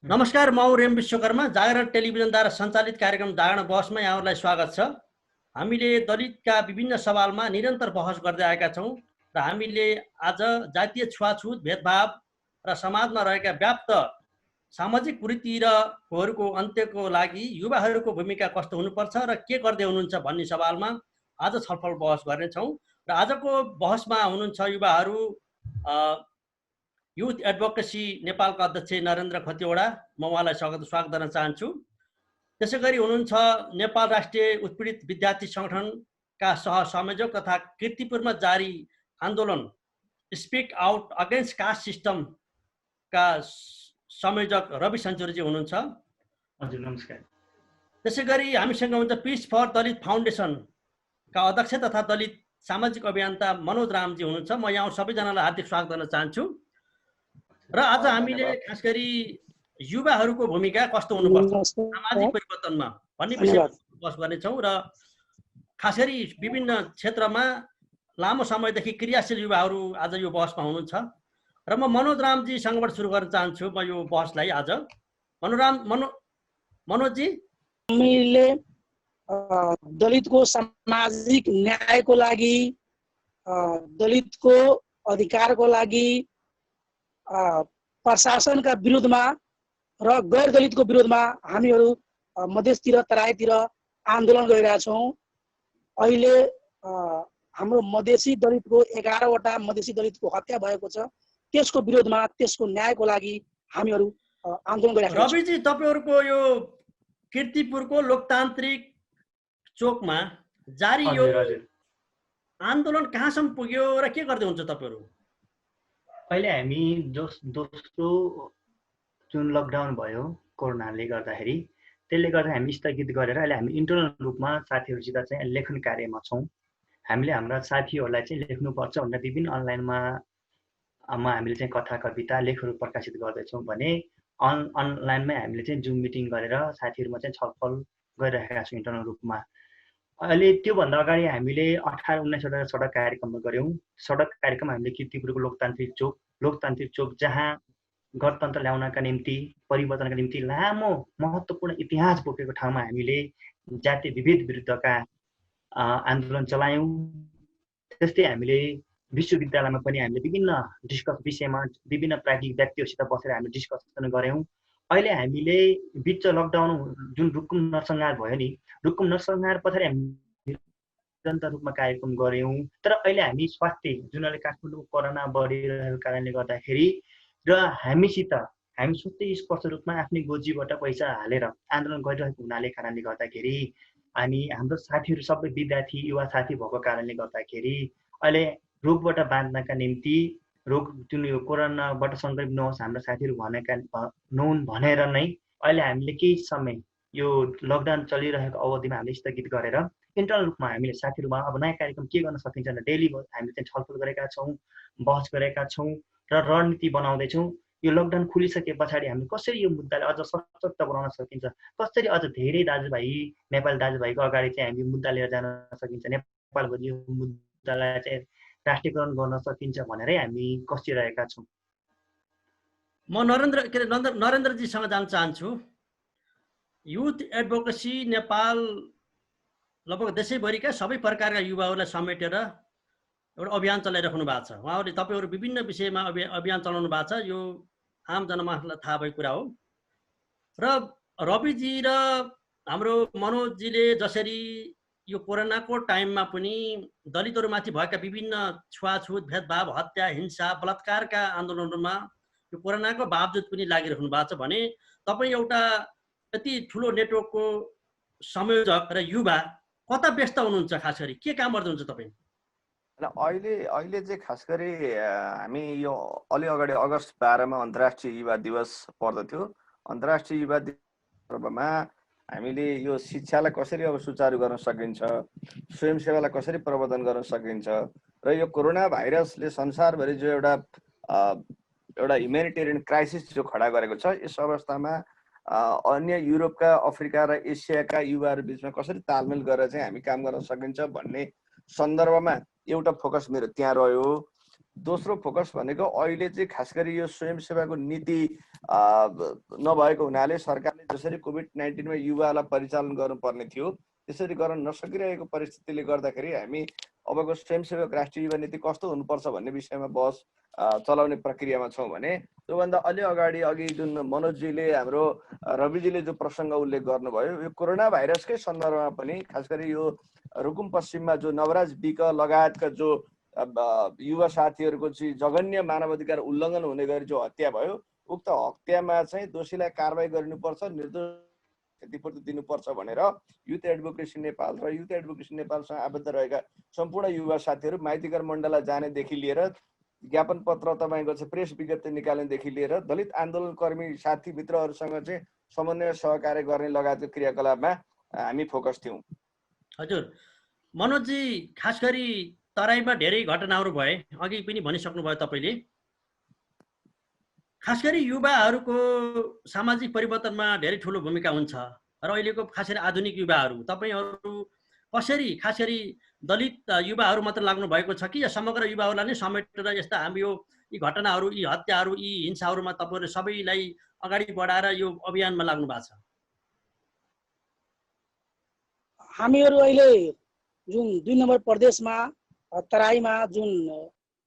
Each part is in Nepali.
नमस्कार, म रेम विश्वकर्मा। जागरण टेलिभिजनद्वारा सञ्चालित कार्यक्रम जागरण बहसमा यहाँहरूलाई स्वागत छ। हामीले दलितका विभिन्न सवालमा निरन्तर बहस गर्दै आएका छौँ र हामीले आज जातीय छुवाछुत, भेदभाव र समाजमा रहेका व्याप्त सामाजिक कुरीतिहरूको अन्त्यको लागि युवाहरूको भूमिका कस्तो हुनुपर्छ र के गर्दै हुनुहुन्छ भन्ने सवालमा आज छलफल बहस गर्नेछौँ। र आजको बहसमा हुनुहुन्छ युवाहरू, युथ एडभोकेसी नेपालका अध्यक्ष नरेन्द्र खतिवडा, म उहाँलाई स्वागत गर्न चाहन्छु। त्यसै गरी हुनुहुन्छ नेपाल राष्ट्रिय उत्पीडित विद्यार्थी सङ्गठनका सहसंयोजक तथा कीर्तिपुरमा जारी आन्दोलन स्पिक आउट अगेन्स्ट कास्ट सिस्टमका संयोजक रवि सञ्चुरीजी हुनुहुन्छ। हजुर, नमस्कार। त्यसै गरी हामीसँग हुनुहुन्छ पिस फर दलित फाउन्डेसनका अध्यक्ष तथा दलित सामाजिक अभियन्ता मनोज रामजी हुनुहुन्छ। म यहाँ सबैजनालाई हार्दिक स्वागत गर्न चाहन्छु। र आज हामीले खास गरी युवाहरूको भूमिका कस्तो हुनुपर्छ सामाजिक परिवर्तनमा भन्ने विषयमा बहस गर्नेछौँ र खास गरी विभिन्न क्षेत्रमा लामो समयदेखि क्रियाशील युवाहरू आज यो बहसमा हुनुहुन्छ। र म मनोज रामजीसँगबाट सुरु गर्न चाहन्छु म यो बहसलाई आज। मनोजजी, हामीले दलितको सामाजिक न्यायको लागि, दलितको अधिकारको लागि प्रशासनका विरुद्धमा र गैर दलितको विरुद्धमा हामीहरू मधेसतिर तराईतिर आन्दोलन गरिरहेका छौँ। अहिले हाम्रो मधेसी दलितको 11वटा मधेसी दलितको हत्या भएको छ। त्यसको विरोधमा, त्यसको न्यायको लागि हामीहरू आन्दोलन गरिरहेका छौँ। रविजी, तपाईहरुको यो कीर्तिपुरको लोकतान्त्रिक चोकमा जारी यो आन्दोलन कहाँसम्म पुग्यो र के गर्दै हुन्छ तपाईहरु? अहिले हामी दोस्रो जुन लकडाउन भयो कोरोनाले गर्दाखेरि, त्यसले गर्दा हामी स्थगित गरेर अहिले हामी इन्टरनल रूपमा साथीहरूसित चाहिँ लेखन कार्यमा छौँ। हामीले हाम्रा साथीहरूलाई चाहिँ लेख्नुपर्छ भनेर विभिन्न अनलाइनमा हामीले चाहिँ कथा कविता लेखहरू प्रकाशित गर्दैछौँ भने अनलाइनमै हामीले चाहिँ जुम मिटिङ गरेर साथीहरूमा चाहिँ छलफल गरिरहेका छौँ इन्टरनल रूपमा। अहिले त्योभन्दा अगाडि हामीले 18-19वटा सडक कार्यक्रम गऱ्यौँ। सडक कार्यक्रम हामीले कीर्तिपुरको लोकतान्त्रिक चोक जहाँ गणतन्त्र ल्याउनका निम्ति, परिवर्तनका निम्ति लामो महत्त्वपूर्ण इतिहास बोकेको ठाउँमा हामीले जातीय विभेद विरुद्धका आन्दोलन चलायौँ। त्यस्तै हामीले विश्वविद्यालयमा पनि हामीले विभिन्न विषयमा विभिन्न प्राज्ञिक व्यक्तिहरूसित बसेर हामीले डिस्कसन गऱ्यौँ। अहिले हामीले बिच लकडाउन जुन रुकुम नरसंहार भयो नि, रुकुम नरसंहार पछाडि हामी निरन्तर रूपमा कार्यक्रम गऱ्यौँ। तर अहिले हामी स्वास्थ्य जुन अहिले काठमाडौँको कोरोना बढिरहेको कारणले गर्दाखेरि र हामी सोच्दै स्पष्ट रूपमा आफ्नै गोजीबाट पैसा हालेर आन्दोलन गरिरहेको हुनाले कारणले गर्दाखेरि हामी हाम्रो साथीहरू सबै विद्यार्थी युवा साथी भएको कारणले गर्दाखेरि अहिले रोगबाट बाँच्नका निम्ति, रोग जुन यो कोरोनाबाट सङ्क्रमित नहोस् हाम्रो साथीहरू नहुन् भनेर नै अहिले हामीले केही समय यो लकडाउन चलिरहेको अवधिमा हामीले स्थगित गरेर इन्टरनल रूपमा हामीले साथीहरूमा अब नयाँ कार्यक्रम के गर्न सकिन्छ भने डेली हामीले चाहिँ छलफल गरेका छौँ, बहस गरेका छौँ र रणनीति बनाउँदैछौँ। यो लकडाउन खुलिसके पछाडि हामीले कसरी यो मुद्दालाई अझ सशक्त बनाउन सकिन्छ, कसरी अझ धेरै दाजुभाइ नेपाली दाजुभाइको अगाडि चाहिँ हामी मुद्दा लिएर जान सकिन्छ, नेपालभरि यो मुद्दालाई चाहिँ राष्ट्रियकरण गर्न सकिन्छ भनेरै हामी कसिरहेका छौँ। म नरेन्द्रजीसँग जान चाहन्छु। युथ एडभोकेसी नेपाल लगभग देशैभरिका सबै प्रकारका युवाहरूलाई समेटेर एउटा अभियान चलाइराख्नु भएको छ। उहाँहरूले तपाईँहरू विभिन्न विषयमा अभियान चलाउनु भएको छ। यो आम जनमानसलाई थाहा भएको कुरा हो। र रविजी र हाम्रो मनोजजीले जसरी यो कोरोनाको टाइममा पनि दलितहरूमाथि भएका विभिन्न छुवाछुत, भेदभाव, हत्या, हिंसा, बलात्कारका आन्दोलनहरूमा यो कोरोनाको बावजुद पनि लागिराख्नु भएको छ भने तपाईँ एउटा यति ठुलो नेटवर्कको संयोजक र युवा कता व्यस्त हुनुहुन्छ? खास गरी के काम गर्दै हुनुहुन्छ तपाईँ? अहिले चाहिँ खास गरी हामी यो अलि अगाडि अगस्त 12 मा अन्तर्राष्ट्रिय युवा दिवस पर्दथ्यो। अन्तर्राष्ट्रिय युवा दिवसमा हामीले यो शिक्षालाई कसरी अब सुचारू गर्न सकिन्छ, स्वयंसेवालाई कसरी प्रवर्धन गर्न सकिन्छ र यो कोरोना भाइरसले संसारभरि जो एउटा ह्युमेनिटेरियन क्राइसिस जो खडा गरेको छ, यस अवस्थामा अन्य युरोपका, अफ्रिका र एसियाका युवाहरू बिचमा कसरी तालमेल गरेर चाहिँ हामी काम गर्न सकिन्छ भन्ने सन्दर्भमा एउटा फोकस मेरो त्यहाँ रह्यो। दोस्रो फोकस भनेको अहिले चाहिँ खास गरी यो स्वयंसेवाको नीति नभएको हुनाले सरकारले जसरी कोभिड-19 मा युवालाई परिचालन गर्नुपर्ने थियो त्यसरी गर्न नसकिरहेको परिस्थितिले गर्दाखेरि हामी अबको स्वयंसेवक राष्ट्रिय युवा नीति कस्तो हुनुपर्छ भन्ने विषयमा बहस चलाउने प्रक्रियामा छौँ भने त्योभन्दा अलि अगाडि अघि जुन मनोजजीले हाम्रो रविजीले जो प्रसङ्ग उल्लेख गर्नुभयो यो कोरोना भाइरसकै सन्दर्भमा पनि खास गरी यो रुकुम पश्चिममा जो नवराज विक लगायतका जो युवा साथीहरूको चाहिँ जघन्य मानवाधिकार उल्लङ्घन हुने गरी जो हत्या भयो उक्त हत्यामा चाहिँ दोषीलाई कारबाही गरिनुपर्छ, निर्दोष क्षतिपूर्ति दिनुपर्छ भनेर युथ एडभोकेसी नेपाल र युथ एडभोकेसी नेपालसँग आबद्ध रहेका सम्पूर्ण युवा साथीहरू माइतीघर मण्डललाई जानेदेखि लिएर ज्ञापन पत्र तपाईँको चाहिँ प्रेस विज्ञप्ति निकाल्नेदेखि लिएर दलित आन्दोलनकर्मी साथी मित्रहरूसँग चाहिँ समन्वय सहकार्य गर्ने लगायतको क्रियाकलापमा हामी फोकस थियौँ। हजुर मनोजजी, खास गरी तराईमा धेरै घटनाहरू भए, अघि पनि भनिसक्नुभयो तपाईँले। खास गरी युवाहरूको सामाजिक परिवर्तनमा धेरै ठुलो भूमिका हुन्छ र अहिलेको खास गरी आधुनिक युवाहरू तपाईँहरू कसरी खास गरी दलित युवाहरू मात्र लाग्नु भएको छ कि या समग्र युवाहरूलाई नै समेटेर यस्ता हामी यी घटनाहरू, यी हत्याहरू, यी हिंसाहरूमा तपाईँहरू सबैलाई अगाडि बढाएर यो अभियानमा लाग्नु भएको छ? हामीहरू अहिले जुन 2 नम्बर प्रदेशमा तराईमा जुन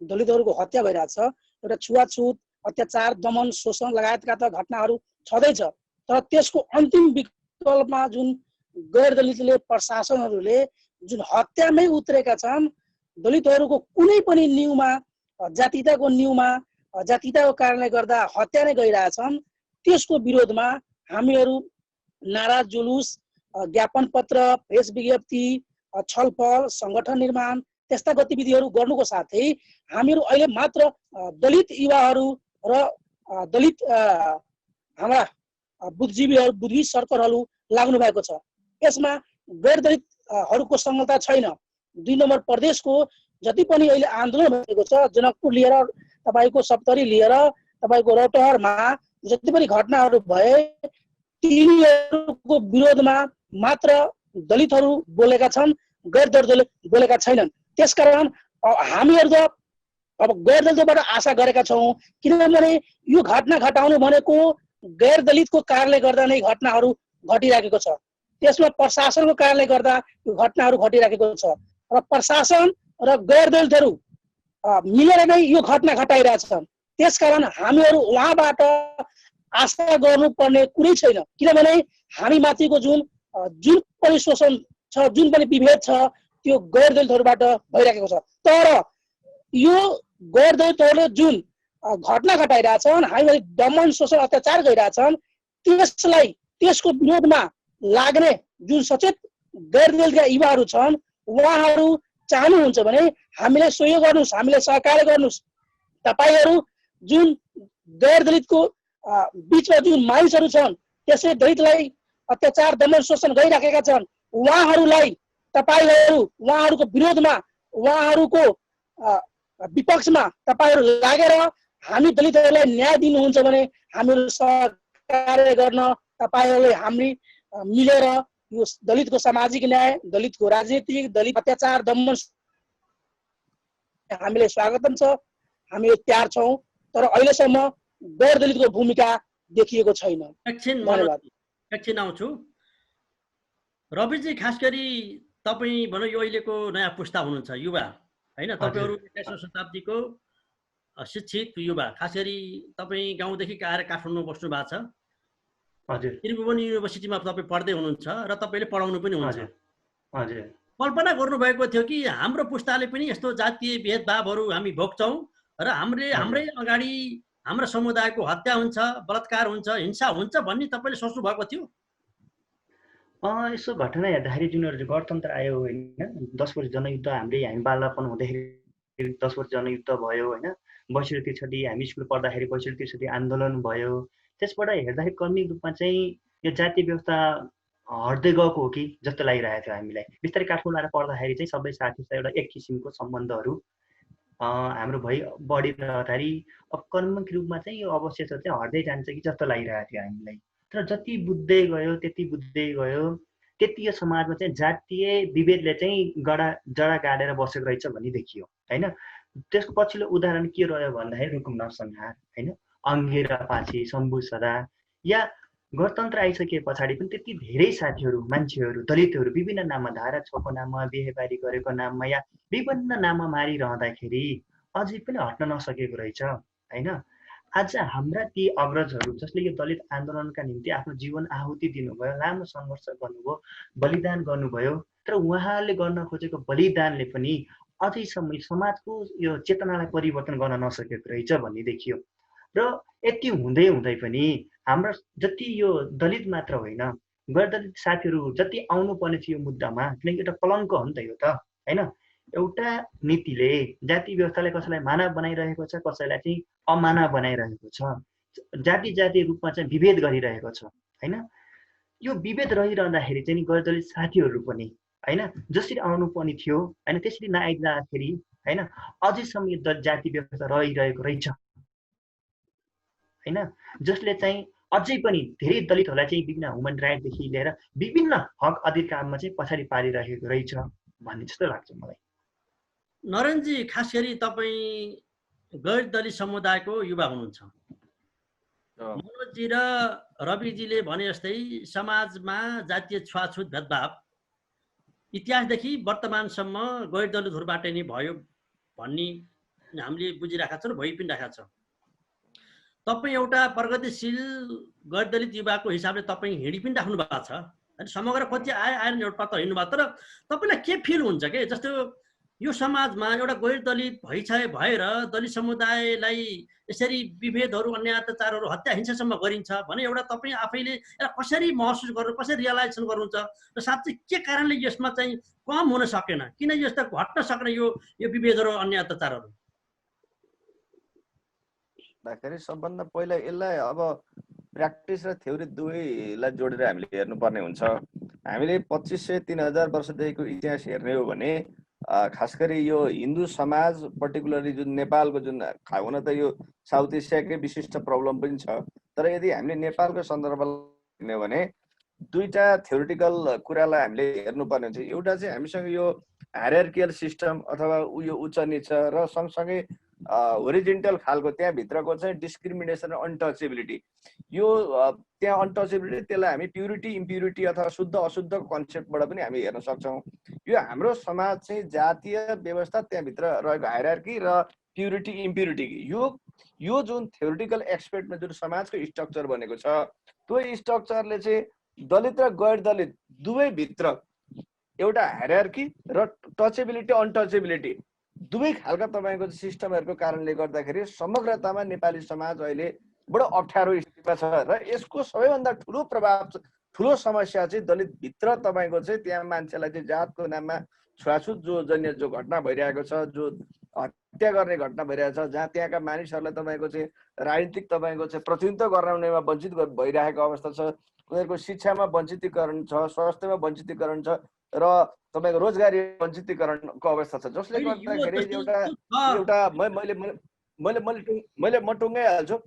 दलितहरूको हत्या भइरहेछ, एउटा छुवाछुत, अत्याचार, दमन, शोषण लगायतका त घटनाहरू छँदैछ, तर त्यसको अन्तिम विकल्पमा जुन गैर दलितले प्रशासनहरूले जुन हत्यामै उत्रेका छन्, दलितहरूको कुनै पनि न्युमा जातीयताको न्युमा जातीयताको कारणले गर्दा हत्या नै गइरहेछन्, त्यसको विरोधमा हामीहरू नारा जुलुस, ज्ञापन पत्र, प्रेस विज्ञप्ति, छलफल, सङ्गठन निर्माण त्यस्ता गतिविधिहरू गर्नुको साथै हामीहरू अहिले मात्र दलित युवाहरू र दलित हाम्रा बुद्धिजीवीहरू, बुद्धि सर्कलहरू लाग्नु भएको छ। यसमा गैर दलितहरूको संलग्नता छैन। 2 नम्बर प्रदेशको जति पनि अहिले आन्दोलन भएको छ, जनकपुर लिएर तपाईँको सप्तरी लिएर तपाईँको रौतहटमा जति पनि घटनाहरू भए तिनीहरूको विरोधमा मात्र दलितहरू बोलेका छन्, गैर दलितले बोलेका छैनन्। त्यसकारण हामीहरू त अब गैर दलितबाट आशा गरेका छौँ, किनभने यो घटना घटाउनु भनेको गैर दलितको कारणले गर्दा नै घटनाहरू घटिराखेको छ, त्यसमा प्रशासनको कारणले गर्दा यो घटनाहरू घटिराखेको छ र प्रशासन र गैर दलितहरू मिलेर नै यो घटना घटाइरहेछन्। त्यसकारण हामीहरू उहाँबाट आशा गर्नुपर्ने कुरै छैन, किनभने हामी माथिको जुन पनि शोषण छ, जुन पनि विभेद छ, त्यो गैर दलितहरूबाट भइरहेको छ। तर यो गैर दलितहरूले जुन घटना घटाइरहेछन्, हामीमाथि दमन, शोषण, अत्याचार गरिरहेछन्, त्यसको विरोधमा लाग्ने जुन सचेत गैर दलितका युवाहरू छन्, उहाँहरू चाहनुहुन्छ भने हामीलाई सहयोग गर्नुहोस्, हामीलाई सहकार्य गर्नुहोस्। तपाईँहरू जुन गैर दलितको बिचमा जुन मानिसहरू छन्, त्यसै दलितलाई अत्याचार, दमन, शोषण गरिराखेका छन्, उहाँहरूलाई तपाईँहरू उहाँहरूको विरोधमा, उहाँहरूको विपक्षमा तपाईँहरू लागेर हामी दलितहरूलाई न्याय दिनुहुन्छ भने हामीहरू सहकार्य गर्न तपाईँहरूले हामी मिलेर यो दलितको सामाजिक न्याय, दलितको राजनीतिक, दलित अत्याचार, दमन हामीले स्वागतम छ, हामी तयार छौँ। तर अहिलेसम्म गैर दलितको भूमिका देखिएको छैन। एकछिन आउँछु। रविजी, खास गरी तपाईँ भनौँ यो अहिलेको नयाँ पुस्ता हुनुहुन्छ, युवा होइन? तपाईँहरू 21औं शताब्दीको शिक्षित युवा, खास गरी तपाईँ गाउँदेखि आएर काठमाडौँमा बस्नु भएको छ। हजुर। त्रिभुवन युनिभर्सिटीमा तपाईँ पढ्दै हुनुहुन्छ र तपाईँले पढाउनु पनि हुन्छ। हजुर। कल्पना गर्नुभएको थियो कि हाम्रो पुस्ताले पनि यस्तो जातीय भेदभावहरू हामी भोग्छौँ र हाम्रै अगाडि हाम्रो समुदायको हत्या हुन्छ, बलात्कार हुन्छ, हिंसा हुन्छ भन्ने तपाईँले सोच्नु भएको थियो? यसो घटना हेर्दाखेरि जुन गणतन्त्र आयो होइन, 10 वर्ष जनयुद्ध, हामी बालपन हुँदाखेरि 10 वर्ष जनयुद्ध भयो होइन, 62 हामी स्कुल पढ्दाखेरि 62 आन्दोलन भयो। त्यसबाट हेर्दाखेरि क्रमिक रूपमा चाहिँ यो जातीय व्यवस्था हट्दै गएको हो कि जस्तो लागिरहेको थियो हामीलाई। बिस्तारै काठमाडौँ आएर पढ्दाखेरि चाहिँ सबै साथीसँग एउटा एक किसिमको सम्बन्धहरू हाम्रो बढिरहँदाखेरि अब क्रमिक रूपमा चाहिँ यो अवशेष चाहिँ हट्दै जान्छ कि जस्तो लागिरहेको थियो हामीलाई। तर जति बुझ्दै गयो त्यति यो समाजमा चाहिँ जातीय विभेदले चाहिँ जडा गाडेर बसेको रहेछ भन्ने देखियो होइन। त्यसको पछिल्लो उदाहरण के रह्यो भन्दाखेरि रुकुम नरसंहार होइन, अङ्गेरा पाछी, शम्भु सदा, या गणतन्त्र आइसके पछाडि पनि त्यति धेरै साथीहरू, मान्छेहरू, दलितहरू विभिन्न नाममा, धारा 6 को नाममा, बिहेबारी गरेको नाममा या विभिन्न नाममा मारिरहँदाखेरि अझै पनि हट्न नसकेको रहेछ होइन। आज हाम्रा ती अग्रजहरू जसले यो दलित आन्दोलनका निम्ति आफ्नो जीवन आहुति दिनुभयो, लामो सङ्घर्ष गर्नुभयो, बलिदान गर्नुभयो, तर उहाँले गर्न खोजेको बलिदानले पनि अझैसम्म समाजको यो चेतनालाई परिवर्तन गर्न नसकेको रहेछ भन्ने देखियो। र यति हुँदै हुँदै पनि हाम्रो जति यो दलित मात्र होइन, गैर दलित साथीहरू जति आउनुपर्ने थियो यो मुद्दामा, किनकि एउटा कलङ्क हो नि त यो त होइन। एउटा नीतिले जाति व्यवस्थालाई कसैलाई मानव बनाइरहेको छ, कसैलाई चाहिँ अमानव बनाइरहेको छ, जाति जाति रूपमा चाहिँ विभेद गरिरहेको छ होइन। यो विभेद रहिरहँदाखेरि चाहिँ गैर दलित साथीहरू पनि होइन जसरी आउनु पर्ने थियो होइन त्यसरी नआइदिँदाखेरि होइन अझैसम्म यो जाति व्यवस्था रहिरहेको रहेछ होइन, जसले चाहिँ अझै पनि धेरै दलितहरूलाई चाहिँ विभिन्न ह्युमन राइटदेखि लिएर विभिन्न हक अधिकारमा चाहिँ पछाडि पारिरहेको रहेछ भन्ने जस्तो लाग्छ मलाई। नरेनजी, खास गरी तपाईँ गैर दलित समुदायको युवा हुनुहुन्छ। मनोजजी र रविजीले भने जस्तै समाजमा जातीय छुवाछुत भेदभाव इतिहासदेखि वर्तमानसम्म गैर दलितहरूबाट नै भयो भन्ने हामीले बुझिरहेका छौँ र भइ पनि रहेका छ। तपाईँ एउटा प्रगतिशील गैर दलित युवाको हिसाबले तपाईँ हिँडी पनि राख्नु भएको छ होइन, समग्र पछि आएर एउटा पत्ता हिँड्नु भएको। तर तपाईँलाई के फिल हुन्छ कि जस्तो यो समाजमा एउटा गैर दलित भएर दलित समुदायलाई यसरी विभेदहरू, अन्य अत्याचारहरू, हत्या हिंसासम्म गरिन्छ भने एउटा तपाईँ आफैले यसलाई कसरी महसुस गर्नु, कसरी रियलाइजेसन गर्नुहुन्छ र साँच्चै के कारणले यसमा चाहिँ कम हुन सकेन, किन यस्तो घट्न सक्ने यो विभेदहरू, अन्य अत्याचारहरू? सबभन्दा पहिला यसलाई अब प्र्याक्टिस र थ्योरी दुवैलाई जोडेर हामीले हेर्नुपर्ने हुन्छ। हामीले 2500-3000 वर्षदेखिको इतिहास हेर्ने हो भने खास गरी यो हिन्दू समाज पर्टिकुलरली जुन नेपालको जुन हुन त यो साउथ एसियाकै विशिष्ट प्रब्लम पनि छ, तर यदि हामीले नेपालको सन्दर्भमा हेर्ने हो भने दुईटा थ्योरिटिकल कुरालाई हामीले हेर्नुपर्ने हुन्छ। एउटा चाहिँ हामीसँग यो हायरार्कियल सिस्टम अथवा यो उच्च नीच र सँगसँगै होरिजेन्टल खालको त्यहाँभित्रको चाहिँ डिस्क्रिमिनेसन र अनटचेबिलिटी। यो त्यहाँ अनटचेबिलिटी त्यसलाई हामी प्युरिटी इम्प्युरिटी अथवा शुद्ध अशुद्धको कन्सेप्टबाट पनि हामी हेर्न सक्छौँ। यो हाम्रो समाज चाहिँ जातीय व्यवस्था त्यहाँभित्र रहेको हायरार्की र प्युरिटी इम्प्युरिटी यो जुन थ्योरिटिकल एक्सपेक्टमा जुन समाजको स्ट्रक्चर बनेको छ त्यो स्ट्रक्चरले चाहिँ दलित र गैर दलित दुवै भित्र एउटा हायरार्की र टचेबिलिटी अनटचेबिलिटी दुवै खालका तपाईँको सिस्टमहरूको कारणले गर्दाखेरि समग्रतामा नेपाली समाज अहिले बडो अप्ठ्यारो स्थितिमा छ र यसको सबैभन्दा ठुलो प्रभाव, ठुलो समस्या चाहिँ दलित भित्र तपाईँको चाहिँ त्यहाँ मान्छेलाई चाहिँ जातको नाममा छुवाछुत जन्य जो घटना भइरहेको छ, जो हत्या गर्ने घटना भइरहेको छ, जहाँ त्यहाँका मानिसहरूलाई तपाईँको चाहिँ राजनीतिक तपाईँको चाहिँ प्रतिनिधित्व गराउनेमा वञ्चित भइरहेको अवस्था छ, उनीहरूको शिक्षामा वञ्चितीकरण छ, स्वास्थ्यमा वञ्चितीकरण छ र तपाईँको रोजगारी वञ्चितीकरणको अवस्था छ, जसले गर्दाखेरि मैले टुङ्गाइहाल्छु।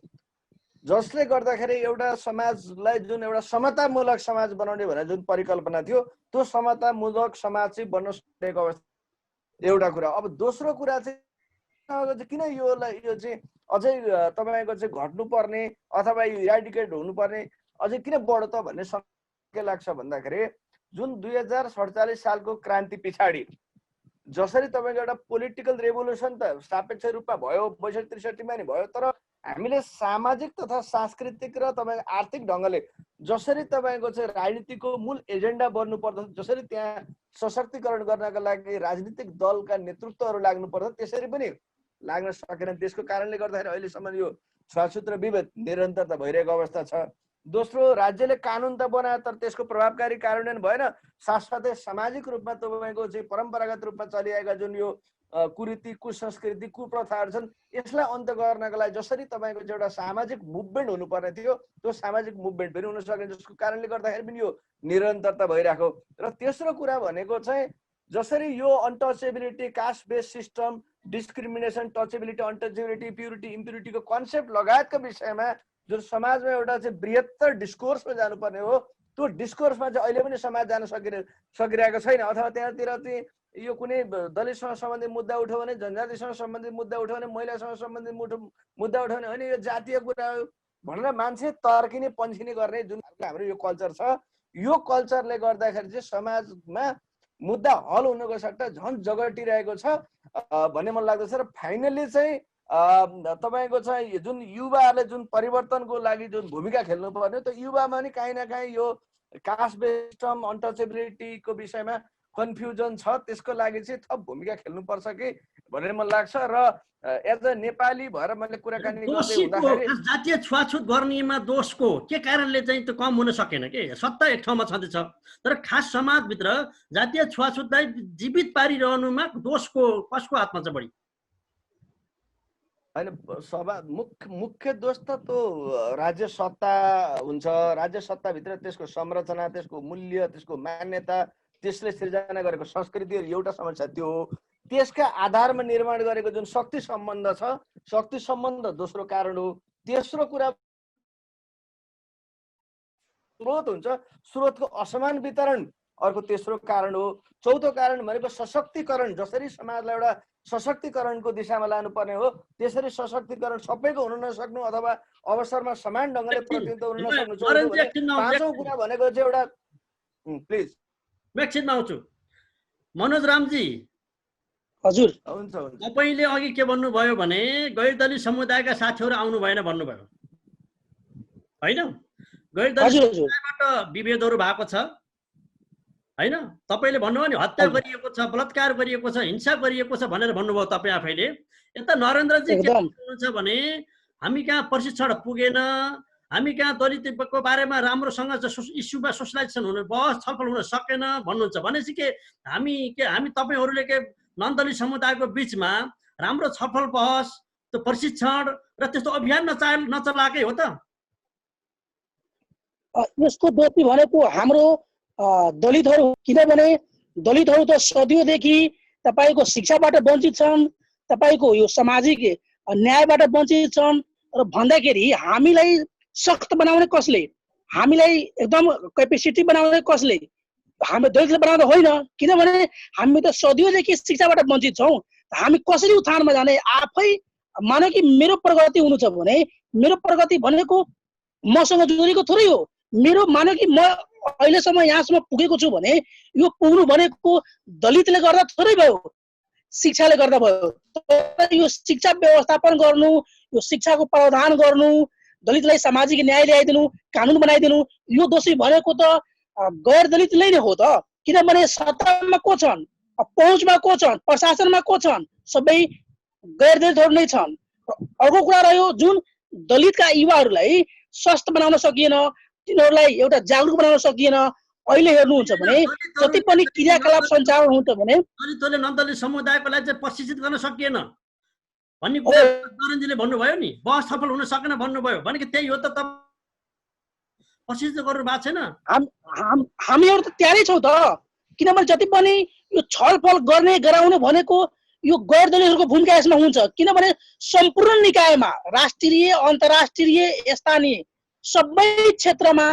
जसले गर्दाखेरि एउटा समाजलाई जुन एउटा समतामूलक समाज बनाउने भनेर जुन परिकल्पना थियो त्यो समतामूलक समाज चाहिँ बन्न सकेको अवस्था एउटा कुरा। अब दोस्रो कुरा चाहिँ किन यो चाहिँ अझै तपाईँको चाहिँ घट्नुपर्ने अथवा इराडिकेट हुनुपर्ने अझै किन बढ्यो त भन्ने के लाग्छ भन्दाखेरि जुन 2047 सालको क्रान्ति पछाडि जसरी तपाईँको एउटा पोलिटिकल रेभोल्युसन त सापेक्ष रूपमा भयो 62-63 मा नि भयो, तर हामीले सामाजिक तथा सांस्कृतिक र तपाईँको आर्थिक ढङ्गले जसरी तपाईँको चाहिँ राजनीतिको मूल एजेन्डा बन्नु पर्दछ, जसरी त्यहाँ सशक्तिकरण गर्नका लागि राजनीतिक दलका नेतृत्वहरू लाग्नु पर्छ त्यसरी पनि लाग्न सकेन। त्यसको कारणले गर्दाखेरि अहिलेसम्म यो छुवाछुत र विभेद निरन्तरता भइरहेको अवस्था छ। दोस्रो, राज्यले कानुन त बनायो तर त्यसको प्रभावकारी कार्यान्वयन भएन। साथसाथै सामाजिक रूपमा तपाईँको चाहिँ परम्परागत रूपमा चलिआएका जुन यो कुरीति, कुसंस्कृति, कुप्रथाहरू छन् यसलाई अन्त गर्नका लागि जसरी तपाईँको चाहिँ एउटा सामाजिक मुभमेन्ट हुनुपर्ने थियो त्यो सामाजिक मुभमेन्ट पनि हुन सकेन, जसको कारणले गर्दाखेरि पनि यो निरन्तरता भइरहेको। र तेस्रो कुरा भनेको चाहिँ जसरी यो untouchability, caste based system, discrimination, touchability, untouchability, purity इम्प्युरिटीको कन्सेप्ट लगायतका विषयमा जुन समाजमा एउटा चाहिँ बृहत्तर डिस्कोर्समा जानुपर्ने हो त्यो डिस्कोर्समा चाहिँ अहिले पनि समाज जान सकिरहेको छैन। अथवा त्यहाँतिर चाहिँ यो कुनै दलितसँग सम्बन्धित मुद्दा उठ्यो भने, जनजातिसँग सम्बन्धित मुद्दा उठ्यो भने, महिलासँग सम्बन्धित मुद्दा उठ्यो भने होइन यो जातीय कुरा भनेर मान्छे तर्किने पन्छिने गर्ने जुन हाम्रो यो कल्चर छ, यो कल्चरले गर्दाखेरि चाहिँ समाजमा मुद्दा हल हुनुको सट्टा झन् जगटिरहेको छ भन्ने मलाई लाग्दछ। र फाइनल्ली चाहिँ तपाईँको चाहिँ जुन युवाहरूले जुन परिवर्तनको लागि जुन भूमिका खेल्नु पर्ने, त्यो युवामा नि काहीँ न काहीँ यो कास्ट बेस्ड अनटचेबिलिटीको विषयमा कन्फ्युजन छ। त्यसको लागि चाहिँ थप भूमिका खेल्नुपर्छ कि भनेर मलाई लाग्छ। र एज अ नेपाली भएर मैले कुराकानी गर्दै हुँदाखेरि जातीय छुवाछुत गर्नेमा दोषको के कारणले चाहिँ त्यो कम हुन सकेन के? सत्ता एक ठाउँमा छँदैछ, तर खास समाजभित्र जातीय छुवाछुतलाई जीवित पारिरहनुमा दोषको कसको हातमा छ बढी? होइन, मुख्य दोष त त्यो राज्य सत्ता हुन्छ। राज्य सत्ताभित्र त्यसको संरचना, त्यसको मूल्य, त्यसको मान्यता, त्यसले सिर्जना गरेको संस्कृति एउटा समस्या त्यो हो। त्यसका आधारमा निर्माण गरेको जुन शक्ति सम्बन्ध छ, शक्ति सम्बन्ध दोस्रो कारण हो। तेस्रो कुरा स्रोत हुन्छ, स्रोतको असमान वितरण अर्को तेस्रो कारण हो। चौथो कारण भनेको सशक्तिकरण। जसरी समाजलाई एउटा सशक्तिकरणको दिशामा लानुपर्ने हो, त्यसरी सशक्तिकरण सबैको हुन नसक्नु अथवा अवसरमा समान ढङ्गले प्रतिनिधित्व हुन नसक्नु। पाँचौँ कुरा भनेको चाहिँ एउटा प्लिज एकछिनमा आउँछु। मनोज रामजी, हजुर। हुन्छ हुन्छ। तपाईँले अघि के भन्नुभयो भने गैर दलित समुदायका साथीहरू आउनु भएन भन्नुभयो होइन? गैर दलित समुदायबाट विभेदहरू भएको छ होइन? तपाईँले भन्नुभयो नि हत्या गरिएको छ, बलात्कार गरिएको छ, हिंसा गरिएको छ भनेर भन्नुभयो तपाईँ आफैले। यता नरेन्द्रजी के भन्नुहुन्छ भने हामी कहाँ प्रशिक्षण पुगेन, हामी कहाँ दलितको बारेमा राम्रोसँग इस्युमा सोसलाइजेसन हुनु, बहस छलफल हुन सकेन भन्नुहुन्छ। भनेपछि के हामी तपाईँहरूले के नन दलित समुदायको बिचमा राम्रो छलफल, बहस, त्यो प्रशिक्षण र त्यस्तो अभियान नचलाएकै हो त? यसको दोषी भनेको हाम्रो दलितहरू, किनभने दलितहरू त सदियोदेखि तपाईँको शिक्षाबाट वञ्चित छन्, तपाईँको यो सामाजिक न्यायबाट वञ्चित छन्। र भन्दाखेरि हामीलाई सख्त बनाउने कसले, हामीलाई एकदम क्यापेसिटी बनाउने कसले? हामी दलितले बनाउँदा होइन, किनभने हामी त सदियोदेखि शिक्षाबाट वञ्चित छौँ। हामी कसरी उत्थानमा जाने? आफै मानौ कि मेरो प्रगति हुनु छ भने, मेरो प्रगति भनेको मसँग जोडिएको थोरै हो। मेरो मानौ कि म अहिलेसम्म यहाँसम्म पुगेको छु भने यो पुग्नु भनेको दलितले गर्दा थोरै भयो, शिक्षाले गर्दा भयो। यो शिक्षा व्यवस्थापन गर्नु, यो शिक्षाको प्रावधान गर्नु, दलितलाई सामाजिक न्याय ल्याइदिनु, कानुन बनाइदिनु, यो दोषी भनेको त गैर दलितले नै हो त। किनभने सत्तामा को छन्, पहुँचमा को छन्, प्रशासनमा को छन्? सबै गैर दलितहरू नै छन्। अर्को कुरा रह्यो, जुन दलितका युवाहरूलाई स्वस्थ बनाउन सकिएन, तिनीहरूलाई एउटा जागरुक बनाउन सकिएन। अहिले हेर्नुहुन्छ भने जति पनि क्रियाकलाप सञ्चालन हुन्छ भने दलितहरूले नन दलित समुदायको लागि चाहिँ प्रशिक्षित गर्न सकिएन भन्ने कुरा नरेन्द्रजीले भन्नुभयो नि। बहस छलफल हुन सकेन भन्नुभयो भनेको त्यही हो त। प्रशिक्षित गर्नु भएको छैन। हामीहरू त तयारै छौँ त। किनभने जति पनि यो छलफल गर्ने गराउने भनेको यो गैर दलितहरूको भूमिका यसमा हुन्छ। किनभने सम्पूर्ण निकायमा, राष्ट्रिय, अन्तर्राष्ट्रिय, स्थानीय सबै क्षेत्रमा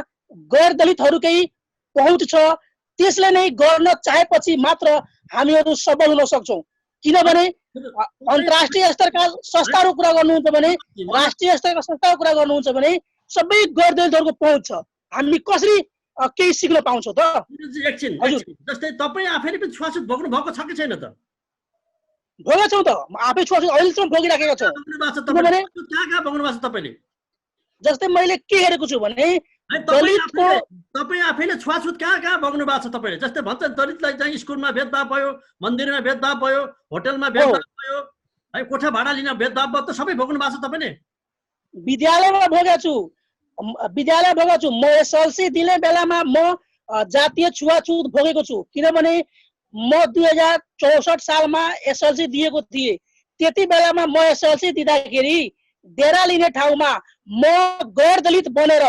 गैर दलितहरूकै पहुँच छ। त्यसले नै गर्न चाहेपछि मात्र हामीहरू सबल हुन सक्छौँ। किनभने अन्तर्राष्ट्रिय स्तरका संस्थाहरूको कुरा गर्नुहुन्छ भने, राष्ट्रिय स्तरका संस्थाको कुरा गर्नुहुन्छ भने सबै गैर दलितहरूको पहुँच छ। हामी कसरी केही सिक्न पाउँछौँ त? एकछिन, जस्तै तपाईँ आफैले पनि छुवाछुत भोग्नु भएको छ कि छैन त? भोगेका छौँ त, आफै छुवाछुत अहिलेसम्म भोगिराखेका छौँ। किनभने कहाँ भोग्नु भएको छ तपाईँले? जस्तै मैले के हेरेको छु भने तपाईँ आफैले छुवाछुत कहाँ भोग्नु भएको छ तपाईँले? जस्तै भन्छ दलितलाई चाहिँ स्कुलमा भेदभाव भयो, मन्दिरमा भेदभाव भयो, होटलमा भेदभाव भयो, है कोठा भाडा लिन भेदभाव भयो, त सबै भोग्नु भएको छ तपाईँले? विद्यालयमा भोगेको छु, विद्यालय भोगेको छु। म एसएलसी दिने बेलामा म जातीय छुवाछुत भोगेको छु। किनभने म 2064 सालमा एसएलसी दिएको थिएँ। त्यति बेलामा म एसएलसी दिँदाखेरि डेरा लिने ठाउँमा म गैर दलित बनेर,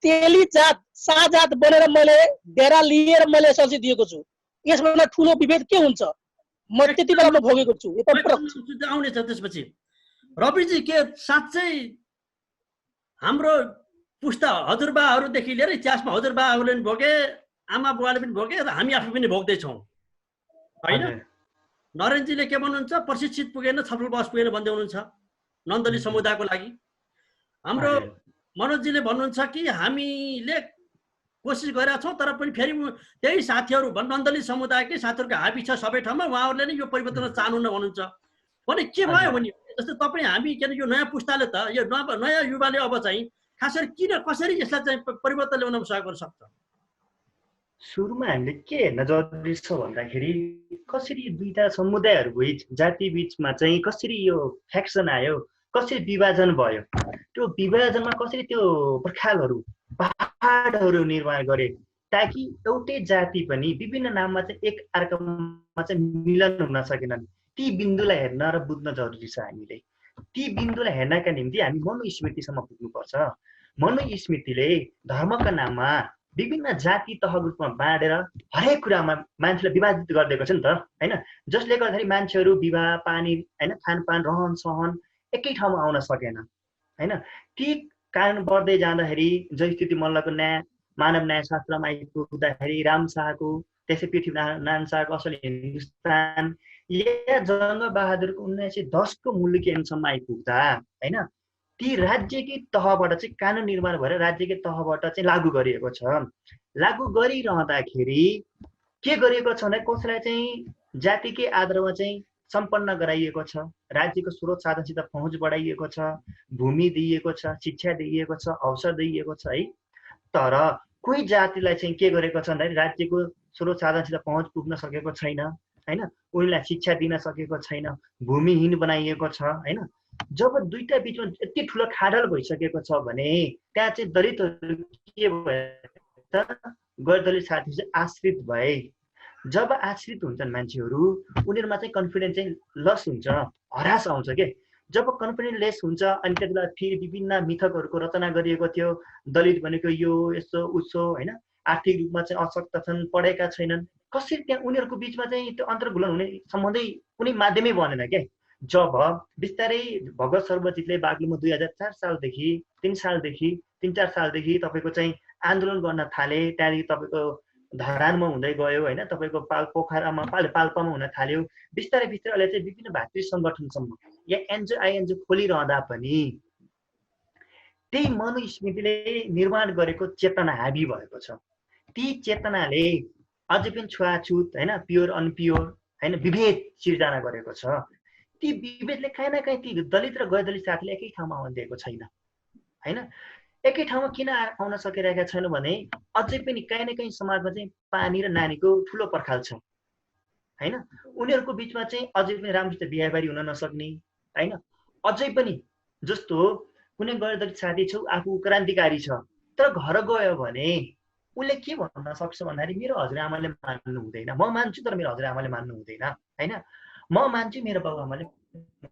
तेली जात, सा जात बनेर मैले डेरा लिएर मैले एसएलसी दिएको छु। यसभन्दा ठुलो विभेद के हुन्छ? म त्यति बेलामा भोगेको छु। आउनेछ त्यसपछि रविजी, के साँच्चै हाम्रो पुस्ता हजुरबाहरूदेखि लिएर इतिहासमा हजुरबाहरूले पनि भोगे, आमा बुवाले पनि भोगे र हामी आफै पनि भोग्दैछौँ होइन। नरेनजीले के भन्नुहुन्छ, प्रशिक्षित पुगेन छलफल बहस पुगेन भन्दै हुनुहुन्छ नन्दली समुदायको लागि। हाम्रो मनोजजीले भन्नुहुन्छ कि हामीले कोसिस गरेका छौँ तर पनि फेरि त्यही साथीहरू नन्दली समुदायकै साथीहरूको हाबी छ सबै ठाउँमा, उहाँहरूले नै यो परिवर्तन चाहनुहुन्न भन्नुहुन्छ। भने के भयो भने जस्तो तपाईँ हामी किन यो नयाँ पुस्ताले त यो नयाँ युवाले अब चाहिँ खास गरी किन कसरी यसलाई चाहिँ परिवर्तन ल्याउन सहयोग गर्न सक्छ? सुरुमा हामीले के हेर्न जरुरी छ भन्दाखेरि कसरी दुईटा समुदायहरू बीच जाति बीचमा चाहिँ कसरी यो फ्याक्सन आयो, कसरी विभाजन भयो, त्यो विभाजनमा कसरी त्यो पर्खालहरू पहाडहरू निर्माण गरे ताकि एउटै जाति पनि विभिन्न नाममा चाहिँ एक अर्कामा चाहिँ मिलन हुन सकेनन्। ती बिन्दुलाई हेर्न र बुझ्न जरुरी छ। हामीले ती बिन्दुलाई हेर्नका निम्ति हामी मनुस्मृतिसम्म पुग्नुपर्छ। मनुस्मृतिले धर्मका नाममा विभिन्न जाति तहको रूपमा बाँडेर हरेक कुरामा मान्छेलाई विभाजित गरिदिएको छ नि त होइन। जसले गर्दाखेरि मान्छेहरू विवाह पानी होइन खानपान रहन सहन एकै ठाउँमा आउन सकेन होइन। ती कारण बढ्दै जाँदाखेरि जयस्थिति मल्लको मानव न्याय शास्त्रमा आइपुग्दाखेरि रामशाहको, त्यसै पृथ्वीनारायण शाहको असल हिन्दुस्तान या जङ्गबहादुरको 1910 को मुलुकी ऐनसम्म आइपुग्दा होइन ती राज्यकै तहबाट चाहिँ कानुन निर्माण भएर राज्यकै तहबाट चाहिँ लागू गरिएको छ। लागू गरिरहँदाखेरि के गरिएको छ भने कसैलाई चाहिँ जातिकै आधारमा चाहिँ सम्पन्न गराइएको छ, राज्यको स्रोत साधनसित पहुँच बढाइएको छ, भूमि दिइएको छ, शिक्षा दिइएको छ, अवसर दिइएको छ है। तर कोही जातिलाई चाहिँ के गरेको छ भन्दाखेरि राज्यको स्रोत साधनसित पहुँच पुग्न सकेको छैन होइन, उनीलाई शिक्षा दिन सकेको छैन, भूमिहीन बनाइएको छ होइन। जब दुईटा बिचमा यति ठुलो खाडल भइसकेको छ भने त्यहाँ चाहिँ दलितहरू के भए गैर दलित साथी चाहिँ आश्रित भए। जब आश्रित हुन्छन् मान्छेहरू उनीहरूमा चाहिँ कन्फिडेन्स चाहिँ लस हुन्छ, हरास आउँछ के। जब कन्फिडेन्स लेस हुन्छ अनि त्यति बेला फेरि विभिन्न मिथकहरूको रचना गरिएको थियो। दलित भनेको यो यस्तो उसो होइन, आर्थिक रूपमा चाहिँ अशक्त छन्, पढेका छैनन्, कसरी त्यहाँ उनीहरूको बिचमा चाहिँ त्यो अन्तर्घुलन हुने सम्बन्धै कुनै माध्यमै बनेन क्या। जब बिस्तारै भगत सर्वजितले बाग्लुङमा 2004 सालदेखि 3-4 सालदेखि तपाईँको चाहिँ आन्दोलन गर्न थाले, त्यहाँदेखि तपाईँको धरानमा हुँदै गयो होइन, तपाईँको पोखरामा पाल्पामा हुन थाल्यो, बिस्तारै अहिले चाहिँ विभिन्न भातृ सङ्गठनसम्म या एनजिओ खोलिरहँदा पनि त्यही मनुस्मृतिले निर्माण गरेको चेतना हाबी भएको छ। ती चेतनाले अझै पनि छुवाछुत होइन, प्योर अनप्योर होइन, विभेद सिर्जना गरेको छ। ती विभेदले काहीँ न काहीँ ती दलित र गैर दलित साथीले एकै ठाउँमा आउन दिएको छैन होइन। एकै ठाउँमा किन आउन सकिरहेका छैन भने अझै पनि काहीँ न काहीँ समाजमा चाहिँ पानी र नानीको ठुलो पर्खाल छ होइन। उनीहरूको बिचमा चाहिँ अझै पनि राम्रोसित बिहाबारी हुन नसक्ने होइन। अझै पनि जस्तो कुनै गैर दलित साथी छ, आफू क्रान्तिकारी छ, तर घर गयो भने उसले के भन्न सक्छ भन्दाखेरि मेरो हजुरआमाले मान्नु हुँदैन, म मान्छु तर मेरो हजुरआमाले मान्नु हुँदैन होइन, म मान्छु मेरो बाबुआमाले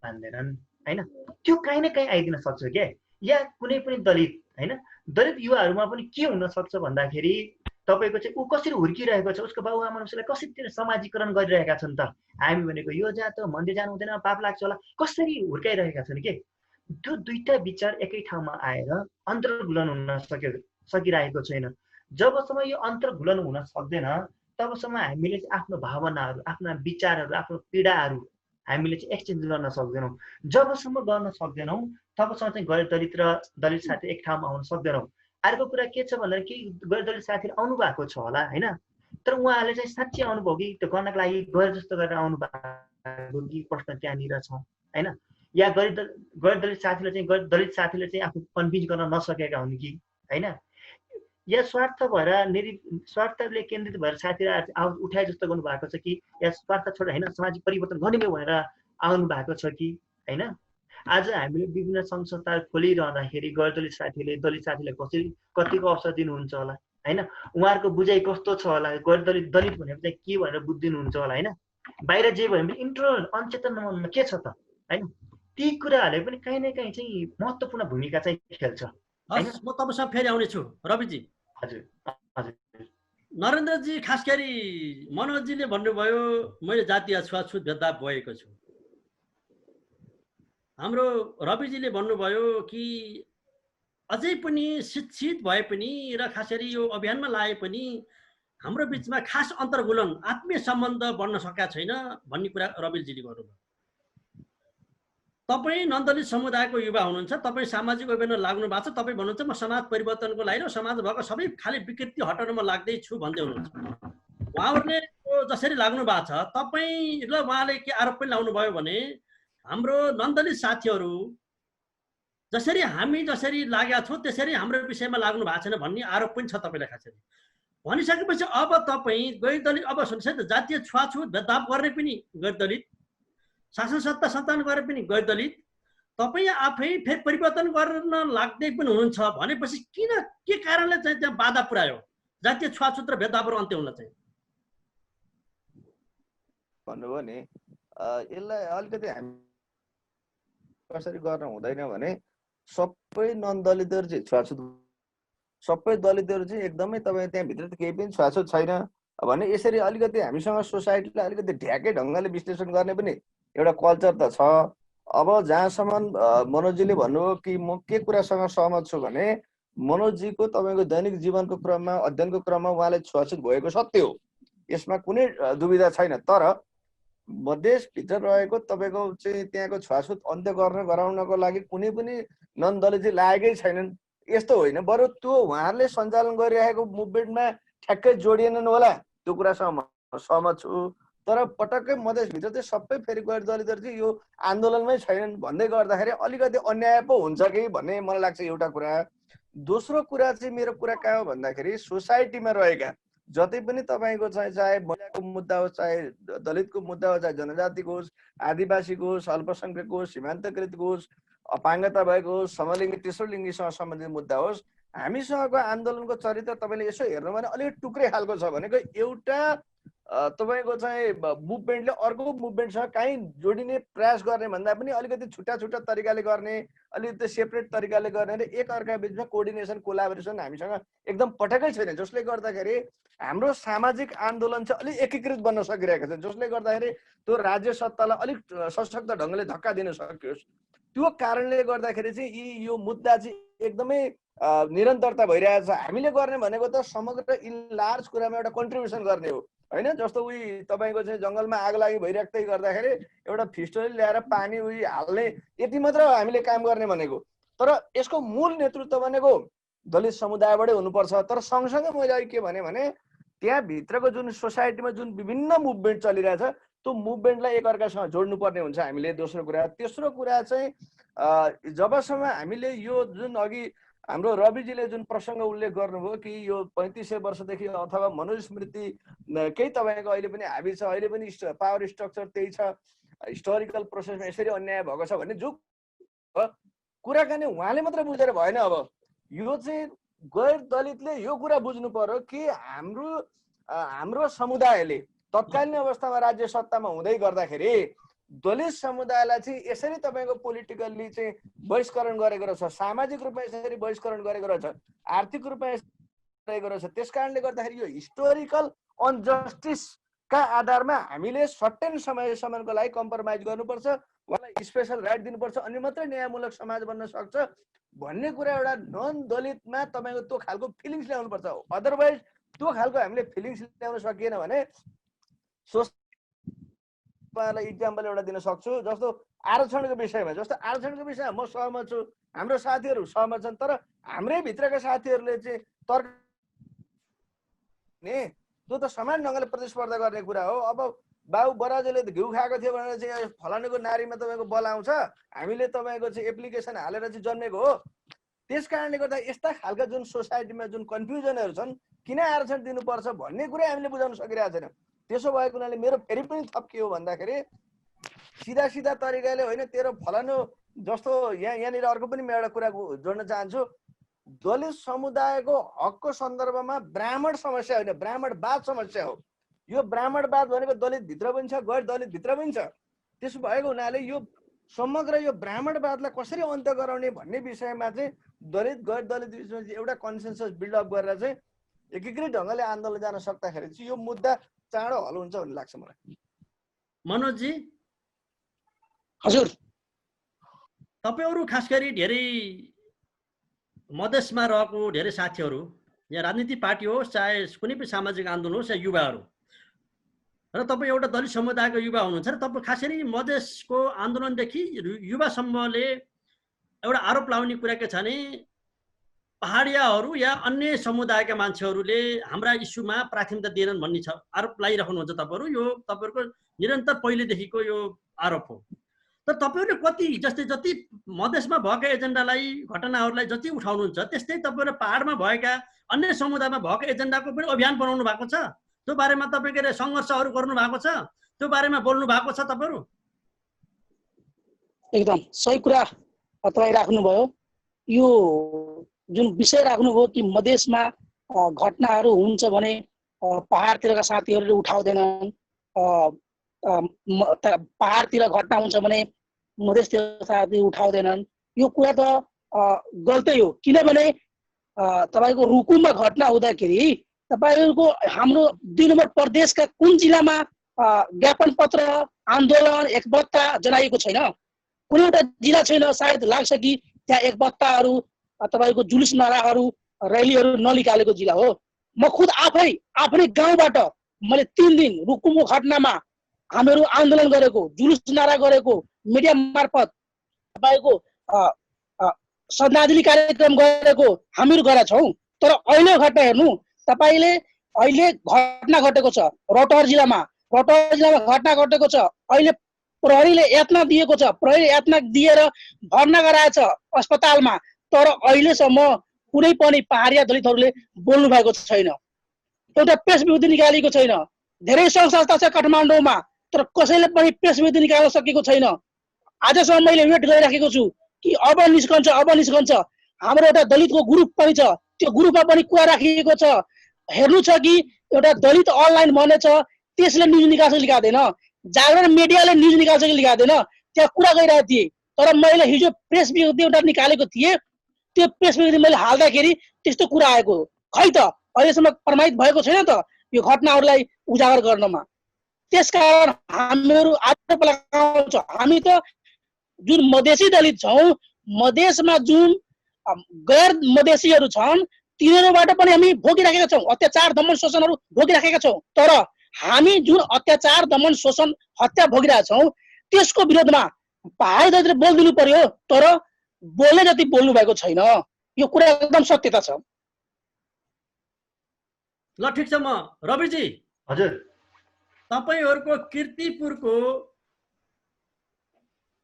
मान्दैनन् होइन। त्यो काहीँ न काहीँ आइदिन सक्छ क्या। या कुनै पनि दलित होइन, दलित युवाहरूमा पनि के हुन सक्छ भन्दाखेरि तपाईँको चाहिँ ऊ कसरी हुर्किरहेको छ, उसको बाबुआमाले उसलाई कसरी समाजीकरण गरिरहेका छन् त। हामी भनेको यो जात हो, मन्दिर जानु हुँदैन, पाप लाग्छ होला, कसरी हुर्काइरहेका छन् के। त्यो दुईटा विचार एकै ठाउँमा आएर अन्तर्घुलन हुन सकिरहेको छैन। जबसम्म यो अन्तर्घुलन हुन सक्दैन तबसम्म हामीले चाहिँ आफ्नो भावनाहरू, आफ्ना विचारहरू, आफ्नो पीडाहरू हामीले चाहिँ एक्सचेन्ज गर्न सक्दैनौँ। जबसम्म गर्न सक्दैनौँ तबसम्म चाहिँ गैर दलित र दलित साथी एक ठाउँमा आउन सक्दैनौँ। अर्को कुरा के छ भन्दाखेरि केही गैर दलित साथीहरू आउनु भएको छ होला होइन, तर उहाँहरूले चाहिँ साँच्चै आउनुभयो कि त्यो गर्नको लागि गैर जस्तो गरेर आउनु भएको कि प्रश्न त्यहाँनिर छ होइन। या गैर दलित साथीले चाहिँ गैर दलित साथीले चाहिँ आफू कन्भिन्स गर्न नसकेका हुन् कि होइन, या स्वार्थले केन्द्रित भएर साथीहरू उठाए जस्तो गर्नु भएको छ कि, या स्वार्थ छोडेर होइन सामाजिक परिवर्तन गर्ने भनेर आउनु भएको छ कि होइन। आज हामीले विभिन्न सङ्घ संस्थाहरू खोलिरहँदाखेरि गैर दलित साथीलाई कतिको अवसर दिनुहुन्छ होला होइन, उहाँहरूको बुझाइ कस्तो छ होला, गैर दलित भनेको चाहिँ के भनेर बुझिदिनुहुन्छ होला होइन। बाहिर जे भयो भने इन्टरनल अनचेतन मनमा के छ त होइन। ती कुराहरूले पनि काहीँ न काहीँ चाहिँ महत्त्वपूर्ण भूमिका चाहिँ खेल्छ। म तपाईँसँग फेरि आउनेछु रविजी। हजुर हजुर। नरेन्द्रजी खास गरी मनोजजीले भन्नुभयो मैले जातीय छुवाछुत भेदभाव भएको छु। हाम्रो रविजीले भन्नुभयो कि अझै पनि शिक्षित भए पनि र खास गरी यो अभियानमा लाए पनि हाम्रो बिचमा खास अन्तर्गुलन आत्मीय सम्बन्ध बन्न सकेका छैन भन्ने कुरा रविलजीले गर्नुभयो। तपाईँ नन्दलित समुदायको युवा हुनुहुन्छ, तपाईँ सामाजिक अभियानमा लाग्नु भएको छ, तपाईँ भन्नुहुन्छ म समाज परिवर्तनको लागि र समाज भएको सबै खालि विकृति हटाउनमा लाग्दैछु भन्दै हुनुहुन्छ। उहाँहरूले जसरी लाग्नु भएको छ, तपाईँ र उहाँले के आरोप पनि लाउनुभयो भने हाम्रो नन्दलित साथीहरू जसरी हामी जसरी लागेका छौँ त्यसरी हाम्रो विषयमा लाग्नु भएको छैन भन्ने आरोप पनि छ तपाईँलाई खास गरी। भनिसकेपछि अब तपाईँ गैर दलित, अब सुन्नुहोस् है त, जातीय छुवाछुत भेदभाव गर्ने पनि गैर दलित, शासन सत्ता सञ्चालन गर्ने पनि गैर दलित, तपाईँ आफै फेरि परिवर्तन गर्न लाग्दै पनि हुनुहुन्छ भनेपछि किन, के कारणले चाहिँ त्यहाँ बाधा पुर्यायो जातीय छुवाछुत र भेदभावहरू अन्त्य हुन चाहिँ? भन्नुभयो नि, यसलाई अलिकति हामी कसरी गर्न हुँदैन भने सबै नन दलितहरू चाहिँ छुवाछुत, सबै दलितहरू चाहिँ एकदमै तपाईँ त्यहाँभित्र त केही पनि छुवाछुत छैन भने यसरी अलिकति हामीसँग सोसाइटीलाई अलिकति ढ्याकै ढङ्गले विश्लेषण गर्ने पनि एउटा कल्चर त छ। अब जहाँसम्म मनोजीले भन्नुभयो कि म के कुरासँग सहमत छु भने मनोजीको तपाईँको दैनिक जीवनको क्रममा, अध्ययनको क्रममा उहाँले छुवाछुत भएको सत्य हो, यसमा कुनै दुविधा छैन। तर मधेसभित्र रहेको तपाईँको चाहिँ त्यहाँको छुवाछुत अन्त्य गराउनको लागि कुनै पनि नन दलित चाहिँ लागेकै छैनन्, यस्तो होइन। बरु त्यो उहाँहरूले सञ्चालन गरिरहेको मुभमेन्टमा ठ्याक्कै जोडिएनन् होला, त्यो कुरासँग सहमत छु। तर पटक्कै मधेसभित्र चाहिँ सबै फेरि गैर दलितहरू चाहिँ यो आन्दोलनमै छैनन् भन्दै गर्दाखेरि अलिकति अन्याय पो हुन्छ कि भन्ने मलाई लाग्छ एउटा कुरा। दोस्रो कुरा चाहिँ मेरो कुरा के हो भन्दाखेरि सोसाइटीमा रहेका जति पनि तपाईँको चाहे महिलाको मुद्दा होस्, चाहे दलितको मुद्दा होस्, चाहे जनजातिको होस्, आदिवासीको होस्, अल्पसङ्ख्यकको होस्, सीमान्तकृतको होस्, अपाङ्गता भएको होस्, समलिङ्गी तेस्रो लिङ्गीसँग सम्बन्धित मुद्दा होस्, हामीसँगको आन्दोलनको चरित्र तपाईँले यसो हेर्नु भने अलिक टुक्रे खालको छ भनेको एउटा तपाईँको चाहिँ मुभमेन्टले अर्को मुभमेन्टसँग काहीँ जोडिने प्रयास गर्ने भन्दा पनि अलिकति छुट्टा छुट्टा तरिकाले गर्ने, अलिकति सेपरेट तरिकाले गर्ने र एकअर्का बिचमा कोअर्डिनेसन कोलाबोरेसन हामीसँग एकदम पटक्कै छैन, जसले गर्दाखेरि हाम्रो सामाजिक आन्दोलन चाहिँ अलिक एकीकृत बन्न सकिरहेको छ, जसले गर्दाखेरि त्यो राज्य सत्तालाई अलिक सशक्त ढङ्गले धक्का दिन सकियोस्। त्यो कारणले गर्दाखेरि चाहिँ यो मुद्दा चाहिँ एकदमै निरन्तरता भइरहेछ। हामीले गर्ने भनेको त समग्र इन लार्ज कुरामा एउटा कन्ट्रिब्युसन गर्ने हो होइन। जस्तो उही तपाईँको चाहिँ जङ्गलमा आग लागि भइराख्दै गर्दाखेरि एउटा फिस्टोले ल्याएर पानी उही हाल्ने, यति मात्र हामीले काम गर्ने भनेको। तर यसको मूल नेतृत्व भनेको दलित समुदायबाटै हुनुपर्छ। तर सँगसँगै मैले अहिले के भने त्यहाँभित्रको जुन सोसाइटीमा जुन विभिन्न मुभमेन्ट चलिरहेछ त्यो मुभमेन्टलाई एकअर्कासँग जोड्नुपर्ने हुन्छ हामीले, दोस्रो कुरा। तेस्रो कुरा चाहिँ जबसम्म हामीले यो जुन अघि हाम्रो रविजीले जुन प्रसङ्ग उल्लेख गर्नुभयो कि यो 3500 वर्षदेखि अथवा मनुस्मृति केही तपाईँको अहिले पनि हाबी छ, अहिले पनि पावर स्ट्रक्चर त्यही छ, हिस्टोरिकल प्रोसेसमा यसरी अन्याय भएको छ भन्ने जो कुराकानी उहाँले मात्र बुझेर भएन। अब यो चाहिँ गैर दलितले यो कुरा बुझ्नु पर्यो कि हाम्रो समुदायले तत्कालीन अवस्थामा राज्य सत्तामा हुँदै गर्दाखेरि दलित समुदायलाई चाहिँ यसरी तपाईँको पोलिटिकल्ली चाहिँ बहिष्करण गरेको रहेछ, सामाजिक रूपमा यसरी बहिष्करण गरेको रहेछ, आर्थिक रूपमा गरेको रहेछ। त्यस कारणले गर्दाखेरि यो हिस्टोरिकल अनजस्टिसका आधारमा हामीले सर्टेन समयसम्मको लागि कम्प्रोमाइज गर्नुपर्छ, उहाँलाई स्पेसल राइट दिनुपर्छ, अनि मात्रै न्यायमूलक समाज बन्न सक्छ भन्ने कुरा एउटा नन दलितमा तपाईँको त्यो खालको फिलिङ्स ल्याउनुपर्छ। अदरवाइज त्यो खालको हामीले फिलिङ्स ल्याउन सकिएन भने तपाईँलाई इक्जाम्पल एउटा दिन सक्छु। जस्तो आरक्षणको विषयमा, म सहमत छु, हाम्रो साथीहरू सहमत छन्, तर हाम्रै भित्रका साथीहरूले चाहिँ तर्क नि त्यो त समान ढङ्गले प्रतिस्पर्धा गर्ने कुरा हो। अब बाबु बराजुले घिउ खाएको थियो भनेर चाहिँ फलानुको नारीमा तपाईँको बल आउँछ, हामीले तपाईँको चाहिँ एप्लिकेसन हालेर चाहिँ जन्मेको हो। त्यस कारणले गर्दा यस्ता खालका जुन सोसाइटीमा जुन कन्फ्युजनहरू छन्, किन आरक्षण दिनुपर्छ भन्ने कुरा हामीले बुझाउन सकिरहेको छैन। त्यसो भएको हुनाले मेरो फेरि पनि थप के हो भन्दाखेरि सिधा सिधा तरिकाले होइन, तेरो फलानु जस्तो यहाँनिर अर्को पनि म एउटा कुरा जोड्न चाहन्छु। दलित समुदायको हकको सन्दर्भमा ब्राह्मण समस्या होइन, ब्राह्मणवाद समस्या हो। यो ब्राह्मणवाद भनेको दलित भित्र पनि छ, गैर दलित भित्र पनि छ। त्यसो भएको हुनाले यो समग्र यो ब्राह्मणवादलाई कसरी अन्त्य गराउने भन्ने विषयमा चाहिँ दलित गैर दलित बिचमा एउटा कन्सेन्सस बिल्डअप गरेर चाहिँ एकीकृत ढङ्गले आन्दोलन जान सक्दाखेरि चाहिँ यो मुद्दा चाँडो हल हुन्छ भन्ने लाग्छ मलाई। मनोजजी हजुर, तपाईँहरू खास गरी धेरै मधेसमा रहेको धेरै साथीहरू या राजनीतिक पार्टी होस् चाहे कुनै पनि सामाजिक आन्दोलन होस् या युवाहरू र तपाईँ एउटा दलित समुदायको युवा हुनुहुन्छ र तपाईँ खास गरी मधेसको आन्दोलनदेखि युवा समूहले एउटा आरोप लगाउने कुरा के छ भने पहाडियाहरू या अन्य समुदायका मान्छेहरूले हाम्रा इस्युमा प्राथमिकता दिएनन् भन्ने छ आरोप लगाइराख्नुहुन्छ तपाईँहरू। यो तपाईँहरूको निरन्तर पहिलेदेखिको यो आरोप हो। तर तपाईँहरूले कति जति मधेसमा भएका एजेन्डालाई घटनाहरूलाई जति उठाउनुहुन्छ त्यस्तै तपाईँहरू पहाडमा भएका अन्य समुदायमा भएको एजेन्डाको पनि अभियान बनाउनु भएको छ। त्यो बारेमा तपाईँले सङ्घर्षहरू गर्नु भएको छ, त्यो बारेमा बोल्नु भएको छ तपाईँहरू? एकदम सही कुरा तपाईँ राख्नुभयो। यो जुन विषय राख्नुभयो कि मधेसमा घटनाहरू हुन्छ भने पहाडतिरका साथीहरूले उठाउँदैनन्, पहाडतिर घटना हुन्छ भने मधेसतिर साथी उठाउँदैनन्, यो कुरा त गल्तै हो। किनभने तपाईँको रुकुममा घटना हुँदाखेरि तपाईँहरूको हाम्रो 2 नम्बर प्रदेशका कुन जिल्लामा ज्ञापन पत्र आन्दोलन एकबत्ता जनाइएको छैन? कुनै एउटा जिल्ला छैन। सायद लाग्छ कि त्यहाँ एकबत्ताहरू तपाईँको जुलुस नाराहरू र्यालीहरू ननिकालेको जिल्ला हो। म खुद आफ्नै गाउँबाट मैले 3 दिन रुकुमको घटनामा हामीहरू आन्दोलन गरेको, जुलुस नारा गरेको, मिडिया मार्फत तपाईँको श्रद्धाञ्जली कार्यक्रम गरेको हामीहरू गरेका छौँ। तर अहिले घटना हेर्नु, तपाईँले अहिले घटना घटेको छ रौतहट जिल्लामा घटना घटेको छ। अहिले प्रहरीले यातना दिएको छ, प्रहरीले यातना दिएर भर्ना गराएछ अस्पतालमा। तर अहिलेसम्म कुनै पनि पहाडिया दलितहरूले बोल्नु भएको छैन, एउटा प्रेस विज्ञप्ति निकालेको छैन। धेरै सङ्घ संस्था छ काठमाडौँमा, तर कसैले पनि प्रेस विज्ञप्ति निकाल्न सकेको छैन। आजसम्म मैले वेट गरिराखेको छु कि अब निस्कन्छ। हाम्रो एउटा दलितको ग्रुप पनि छ, त्यो ग्रुपमा पनि कुरा राखिएको छ। हेर्नु छ कि एउटा दलित अनलाइन भनेछ, त्यसले न्युज निकाल्छ कि निकाल्दैन, जागरण मिडियाले न्युज निकाल्छ कि निकाल्दैन, त्यहाँ कुरा गरिरहेको थिएँ। तर मैले हिजो प्रेस विज्ञप्ति एउटा निकालेको थिएँ, त्यो प्रेस विज्ञप्ति मैले हाल्दाखेरि त्यस्तो कुरा आएको। खै त अहिलेसम्म प्रमाणित भएको छैन त यो घटनाहरूलाई उजागर गर्नमा। त्यसकारण हामीहरू आरोप लगाउँछ। हामी त जुन मधेसी दलित छौँ, मधेसमा जुन गैर मधेसीहरू छन् तिनीहरूबाट पनि हामी भोगिराखेका छौँ, अत्याचार दमन शोषणहरू भोगिराखेका छौँ। तर हामी जुन अत्याचार दमन शोषण हत्या भोगिरहेका छौँ त्यसको विरोधमा पहाडी दलितले बोलिदिनु पर्यो, तर बोले जति बोल्नु भएको छैन। यो कुरा एकदम सत्यता छ। ल ठिक छ। म रविजी, हजुर, तपाईँहरूको कीर्तिपुरको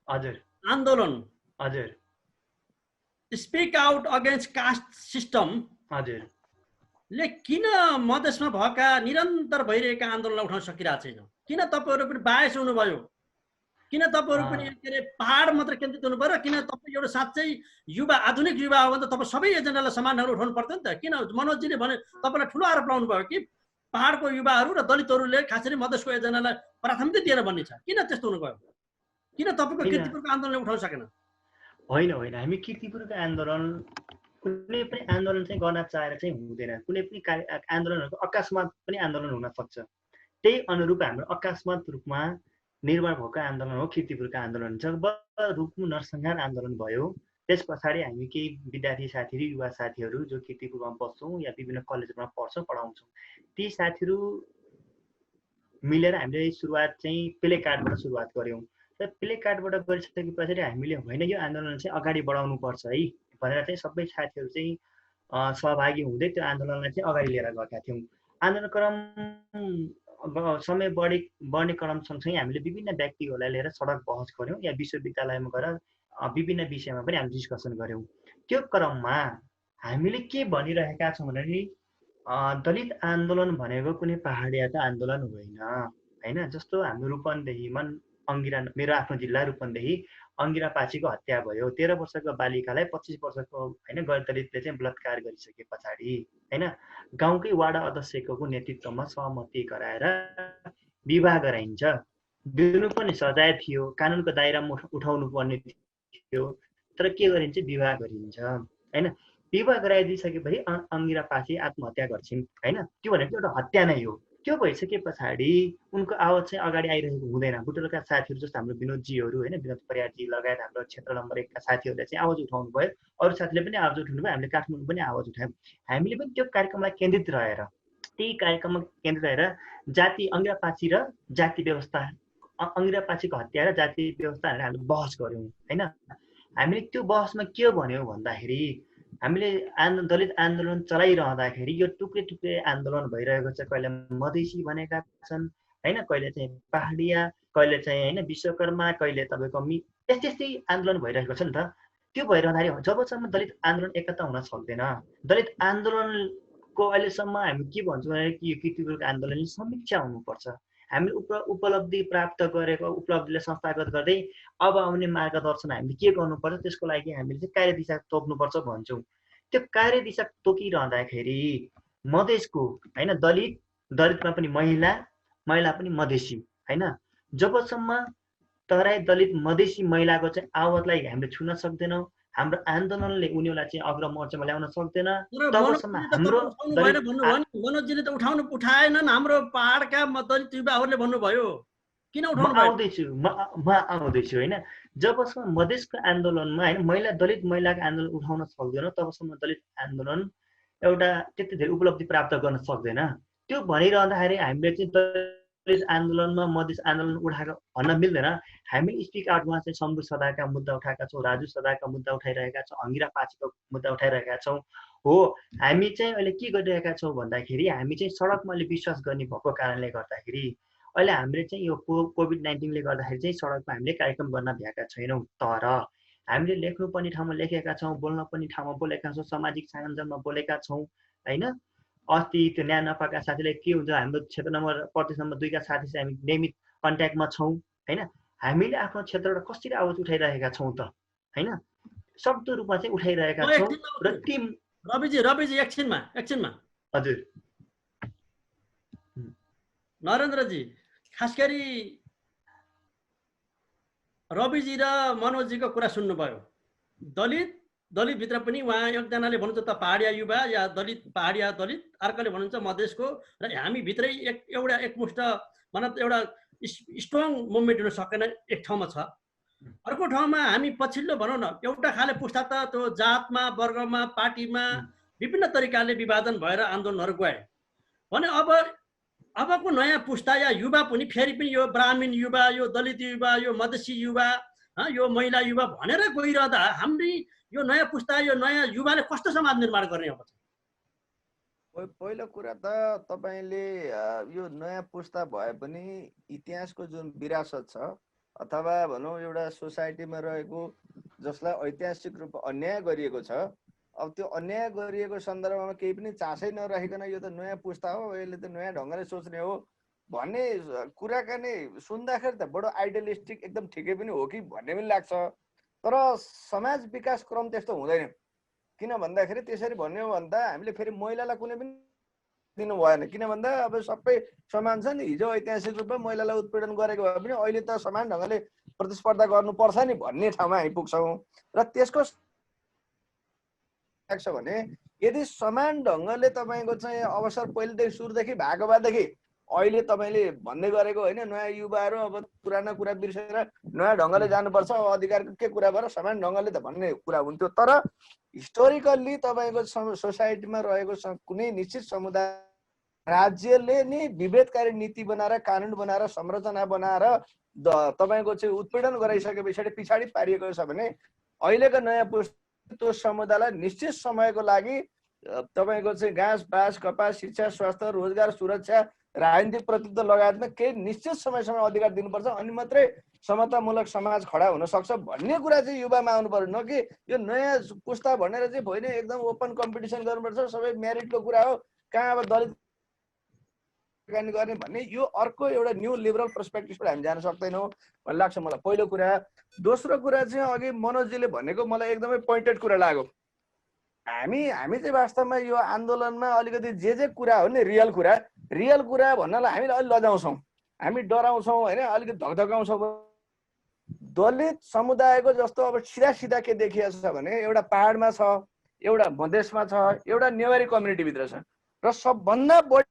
आन्दोलन speak out against caste system ले किन मधेसमा भएका निरन्तर भइरहेका आन्दोलनलाई उठाउन सकिरहेको छैन? किन तपाईँहरू पनि बायस हुनुभयो? किन तपाईँहरू पनि के अरे पहाड मात्र केन्द्रित हुनु पर्यो? किन तपाईँ एउटा साँच्चै युवा आधुनिक युवा हो भने त तपाईँ सबै एजेन्डालाई समान ढङ्गले उठाउनु पर्थ्यो नि त? किन मनोजजीले भने तपाईँलाई ठुलो आरोप लगाउनु भयो कि पहाडको युवाहरू र दलितहरूले खास गरी मधेसको एजेन्डालाई प्राथमिकता दिएर भन्ने छ? किन त्यस्तो हुनुभयो? किन तपाईँको कीर्तिपुरको आन्दोलनले उठाउन सकेन? होइन, हामी कीर्तिपुरको आन्दोलन कुनै पनि आन्दोलन चाहिँ गर्न चाहेर चाहिँ हुँदैन। कुनै पनि आन्दोलनहरूको अकस्मात पनि आन्दोलन हुन सक्छ। त्यही अनुरूप हाम्रो अकस्मात रूपमा निर्माण भएको आन्दोलन हो कीर्तिपुरको आन्दोलन। जब रुकुम नरसंहार आन्दोलन भयो त्यस पछाडि हामी केही विद्यार्थी साथीहरू, युवा साथीहरू जो कीर्तिपुरमा बस्छौँ या विभिन्न कलेजमा पढ्छौँ, पढाउँछौँ, ती साथीहरू मिलेर हामीले सुरुवात चाहिँ प्ले कार्डबाट सुरुवात गऱ्यौँ। र प्ले कार्डबाट गरिसके पछाडि हामीले होइन यो आन्दोलन चाहिँ अगाडि बढाउनु पर्छ है भनेर चाहिँ सबै साथीहरू चाहिँ सहभागी हुँदै त्यो आन्दोलनलाई चाहिँ अगाडि लिएर गएका थियौँ। आन्दोलन क्रम समय बढ्ने क्रम सँगसँगै हामीले विभिन्न व्यक्तिहरूलाई लिएर सडक बहस गऱ्यौँ या विश्वविद्यालयमा गएर विभिन्न विषयमा पनि हामी डिस्कसन गऱ्यौँ। त्यो क्रममा हामीले के भनिरहेका छौँ भने दलित आन्दोलन भनेको कुनै पहाडियाको आन्दोलन होइन। जस्तो हाम्रो रूपन्देहीमा अङ्गिरा, मेरो आफ्नो जिल्ला रूपन्देही, अङ्गिरा पाचीको हत्या भयो। 13 वर्षको बालिकालाई 25 वर्षको होइन गैर दलितले चाहिँ बलात्कार गरिसके पछाडि होइन गाउँकै वाडा अध्यक्षको नेतृत्वमा सहमति गराएर विवाह गराइन्छ। दिनु पनि सजाय थियो, कानुनको दायरामा उठाउनु पर्ने थियो, तर के गरिन्छ? विवाह गरिन्छ होइन। विवाह गराइदिइसकेपछि अङ्गिरा पाची आत्महत्या गर्छिन् होइन। त्यो भनेको एउटा हत्या नै हो। त्यो भइसके पछाडि उनको आवाज चाहिँ अगाडि आइरहेको हुँदैन। बुटोलका साथीहरू जस्तो हाम्रो विनोदजीहरू होइन, विनोद परियारजी लगायत हाम्रो क्षेत्र नम्बर 1 का साथीहरूले चाहिँ आवाज उठाउनु भयो, अरू साथीले पनि आवाज उठाउनु भयो, हामीले काठमाडौँ पनि आवाज उठायौँ। हामीले पनि त्यो कार्यक्रमलाई केन्द्रित रहेर, त्यही कार्यक्रममा केन्द्रित रहेर जाति अङ्ग्रापाची र जाति व्यवस्था, अङ्ग्रापाचीको हत्या र जाति व्यवस्था भनेर हामीले बहस गऱ्यौँ होइन। हामीले त्यो बहसमा के भन्यौँ भन्दाखेरि हामीले दलित आन्दोलन चलाइरहँदाखेरि यो टुक्रे टुक्रे आन्दोलन भइरहेको छ। कहिले मधेसी भनेका छन् होइन, कहिले चाहिँ पहाडिया, कहिले चाहिँ होइन विश्वकर्मा, कहिले तपाईँको यस्तै आन्दोलन भइरहेको छ नि त। त्यो भइरहँदाखेरि जबसम्म दलित आन्दोलन एकता हुन सक्दैन, दलित आन्दोलनको अहिलेसम्म हामी के भन्छौँ भने कि यो किर्तिपुरको आन्दोलनले समीक्षा हुनुपर्छ। हामीले उपलब्धि प्राप्त गरेको उपलब्धिलाई संस्थागत गर्दै अब आउने मार्गदर्शन हामीले के गर्नुपर्छ, त्यसको लागि हामीले चाहिँ कार्यदिशा तोक्नुपर्छ भन्छौँ। त्यो कार्यदिशा तोकिरहँदाखेरि मधेसको होइन दलितमा पनि महिला पनि मधेसी होइन, जबसम्म तराई दलित मधेसी महिलाको चाहिँ आवाजलाई हामीले छुन सक्दैनौँ, हाम्रो आन्दोलनले उनीहरूलाई चाहिँ अग्रमोर्चामा ल्याउन सक्दैन, तबसम्म हाम्रो मनोजजीले त उठाएनन्। हाम्रो पहाडका दलित युवाहरूले भन्नुभयो, किन उठाउनु भयो? म आउँदैछु होइन। जबसम्म मधेसको आन्दोलनमा होइन दलित महिलाको आन्दोलन उठाउन सक्दैन, तबसम्म दलित आन्दोलन एउटा त्यति धेरै उपलब्धि प्राप्त गर्न सक्दैन। त्यो भनिरहँदाखेरि हामीले चाहिँ दलित आन्दोलनमा मधेस आन्दोलन उठाएको भन्न मिल्दैन। हामीले स्पिक आउटमा चाहिँ शम्भु सदाका मुद्दा उठाएका छौँ, राजु सदाका मुद्दा उठाइरहेका छौँ, अङ्गिरापाचीको मुद्दा उठाइरहेका छौँ। हो, हामी चाहिँ अहिले के गरिरहेका छौँ भन्दाखेरि हामी चाहिँ सडकमा अहिले विश्वास गर्ने भएको कारणले गर्दाखेरि अहिले हामीले चाहिँ यो कोभिड-19ले गर्दाखेरि चाहिँ सडकमा हामीले कार्यक्रम गर्न भ्याएका छैनौँ। तर हामीले लेख्नुपर्ने ठाउँमा लेखेका छौँ, बोल्न पर्ने ठाउँमा बोलेका छौँ, सामाजिक सञ्जालमा बोलेका छौँ होइन। अस्ति त्यो न्याय नपाएका साथीले के हुन्छ, हाम्रो क्षेत्र नम्बर प्रदेश नम्बर 2 का साथी चाहिँ हामी नियमित कन्ट्याक्टमा छौँ होइन। हामीले आफ्नो क्षेत्रबाट कसरी आवाज उठाइरहेका छौँ त होइन, सक्दो रूपमा चाहिँ उठाइरहेका छौँ। र टिम रविजी एकछिनमा हजुर नरेन्द्रजी, खास गरी रविजी र मनोजजीको कुरा सुन्नुभयो। दलितभित्र पनि उहाँ एकजनाले भन्नुहुन्छ त पहाडिया युवा या पहाडिया दलित, अर्कोले भन्नुहुन्छ मधेसको, र हामी भित्रै एकमुष्ट मतलब एउटा स्ट्रङ मुभमेन्ट हुन सकेन, एक ठाउँमा छ। अर्को ठाउँमा हामी पछिल्लो भनौँ न एउटा खाले पुस्ता त त्यो जातमा, वर्गमा, पार्टीमा विभिन्न तरिकाले विभाजन भएर आन्दोलनहरू गए भने अबको नयाँ पुस्ता या युवा पनि फेरि पनि यो ब्राह्मण युवा, यो दलित युवा, यो मधेसी युवा, यो महिला युवा भनेर गइरहँदा हामी यो नयाँ पुस्ता, यो नयाँ युवाले कस्तो समाज निर्माण गर्ने अब? पहिलो कुरा त तपाईले यो नयाँ पुस्ता भए पनि इतिहासको जुन विरासत छ अथवा भनौँ एउटा सोसाइटीमा रहेको जसलाई ऐतिहासिक रूपमा अन्याय गरिएको छ, अब त्यो अन्याय गरिएको सन्दर्भमा केही पनि चासै नराखिकन यो त नयाँ पुस्ता हो, यसले त नयाँ ढङ्गले सोच्ने हो भन्ने कुराका नै सुन्दाखेरि त बडो आइडियलिस्टिक एकदम ठिकै पनि हो कि भन्ने पनि लाग्छ। तर समाज विकास क्रम त्यस्तो हुँदैन। किन भन्दाखेरि त्यसरी भन्यो भन्दा हामीले फेरि महिलालाई कुनै पनि दिनु भएन। किन भन्दा अब सबै समान छ नि। हिजो ऐतिहासिक रूपमा महिलालाई उत्पीडन गरेको भए पनि अहिले त समान ढङ्गले प्रतिस्पर्धा गर्नुपर्छ नि भन्ने ठाउँमा हामी पुग्छौँ। र त्यसको लाग्छ भने यदि समान ढङ्गले तपाईँको चाहिँ अवसर पहिलेदेखि सुरुदेखि भएको भएदेखि अहिले तपाईँले भन्दै गरेको होइन नयाँ युवाहरू अब पुरानो कुरा बिर्सेर नयाँ ढङ्गले जानुपर्छ, अब अधिकारको के कुरा भएर समान ढङ्गले त भन्ने कुरा हुन्थ्यो। तर हिस्टोरिकल्ली तपाईँको सोसाइटीमा रहेको कुनै निश्चित समुदाय राज्यले नै विभेदकारी नीति बनाएर, कानुन बनाएर, संरचना बनाएर तपाईँको चाहिँ उत्पीडन गराइसके पछाडि पारिएको छ भने अहिलेको नयाँ पुस्ता त्यो समुदायलाई निश्चित समयको लागि तपाईँको चाहिँ घाँस बाँस कपास शिक्षा स्वास्थ्य रोजगार सुरक्षा राजनीतिक प्रतिनिधित्व लगायतमा केही निश्चित समयसम्म अधिकार दिनुपर्छ, अनि मात्रै समतामूलक समाज खडा हुन सक्छ भन्ने कुरा चाहिँ युवामा आउनु पर्यो। न कि यो नयाँ पुस्ता भनेर चाहिँ होइन एकदम ओपन कम्पिटिसन गर्नुपर्छ, सबै मेरिटको कुरा हो, कहाँ अब दलित गर्ने भन्ने यो अर्को एउटा न्यू लिबरल पर्सपेक्टिभबाट हामी जान सक्दैनौँ भन्ने लाग्छ मलाई, पहिलो कुरा। दोस्रो कुरा चाहिँ अघि मनोजजीले भनेको मलाई एकदमै पोइन्टेड कुरा लाग्यो। हामी चाहिँ वास्तवमा यो आन्दोलनमा अलिकति जे कुरा हो नि रियल कुरा भन्नलाई हामीले अलि लजाउँछौँ, हामी डराउँछौँ होइन, अलिकति धकधकाउँछौँ। दलित समुदायको जस्तो अब सिधा के देखिएको छ भने एउटा पहाडमा छ, एउटा मधेसमा छ, एउटा नेवारी कम्युनिटीभित्र छ, र सबभन्दा बढी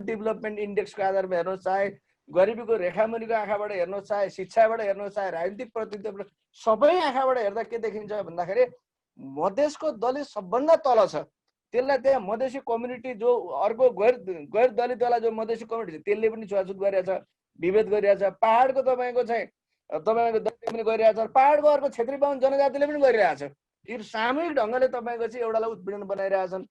डेभलपमेन्ट इन्डेक्सको आधारमा हेर्नुहोस्, चाहे गरिबीको रेखामुनिको आँखाबाट हेर्नुहोस्, चाहे शिक्षाबाट हेर्नुहोस्, चाहे राजनीतिक प्रतिनिधित्व, सबै आँखाबाट हेर्दा के देखिन्छ भन्दाखेरि मधेसको दलित सबभन्दा तल छ। त्यसलाई त्यहाँ मधेसी कम्युनिटी जो अर्को गैर दलितवाला जो मधेसी कम्युनिटी छ त्यसले पनि छुवाछुत गरिरहेछ, विभेद गरिरहेछ। पहाडको तपाईँको चाहिँ तपाईँको दलितले पनि गरिरहेछ, पहाडको अर्को क्षेत्री बाहुन जनजातिले पनि गरिरहेछ। यो सामूहिक ढङ्गले तपाईँको चाहिँ एउटालाई उत्पीडन बनाइरहेछन्।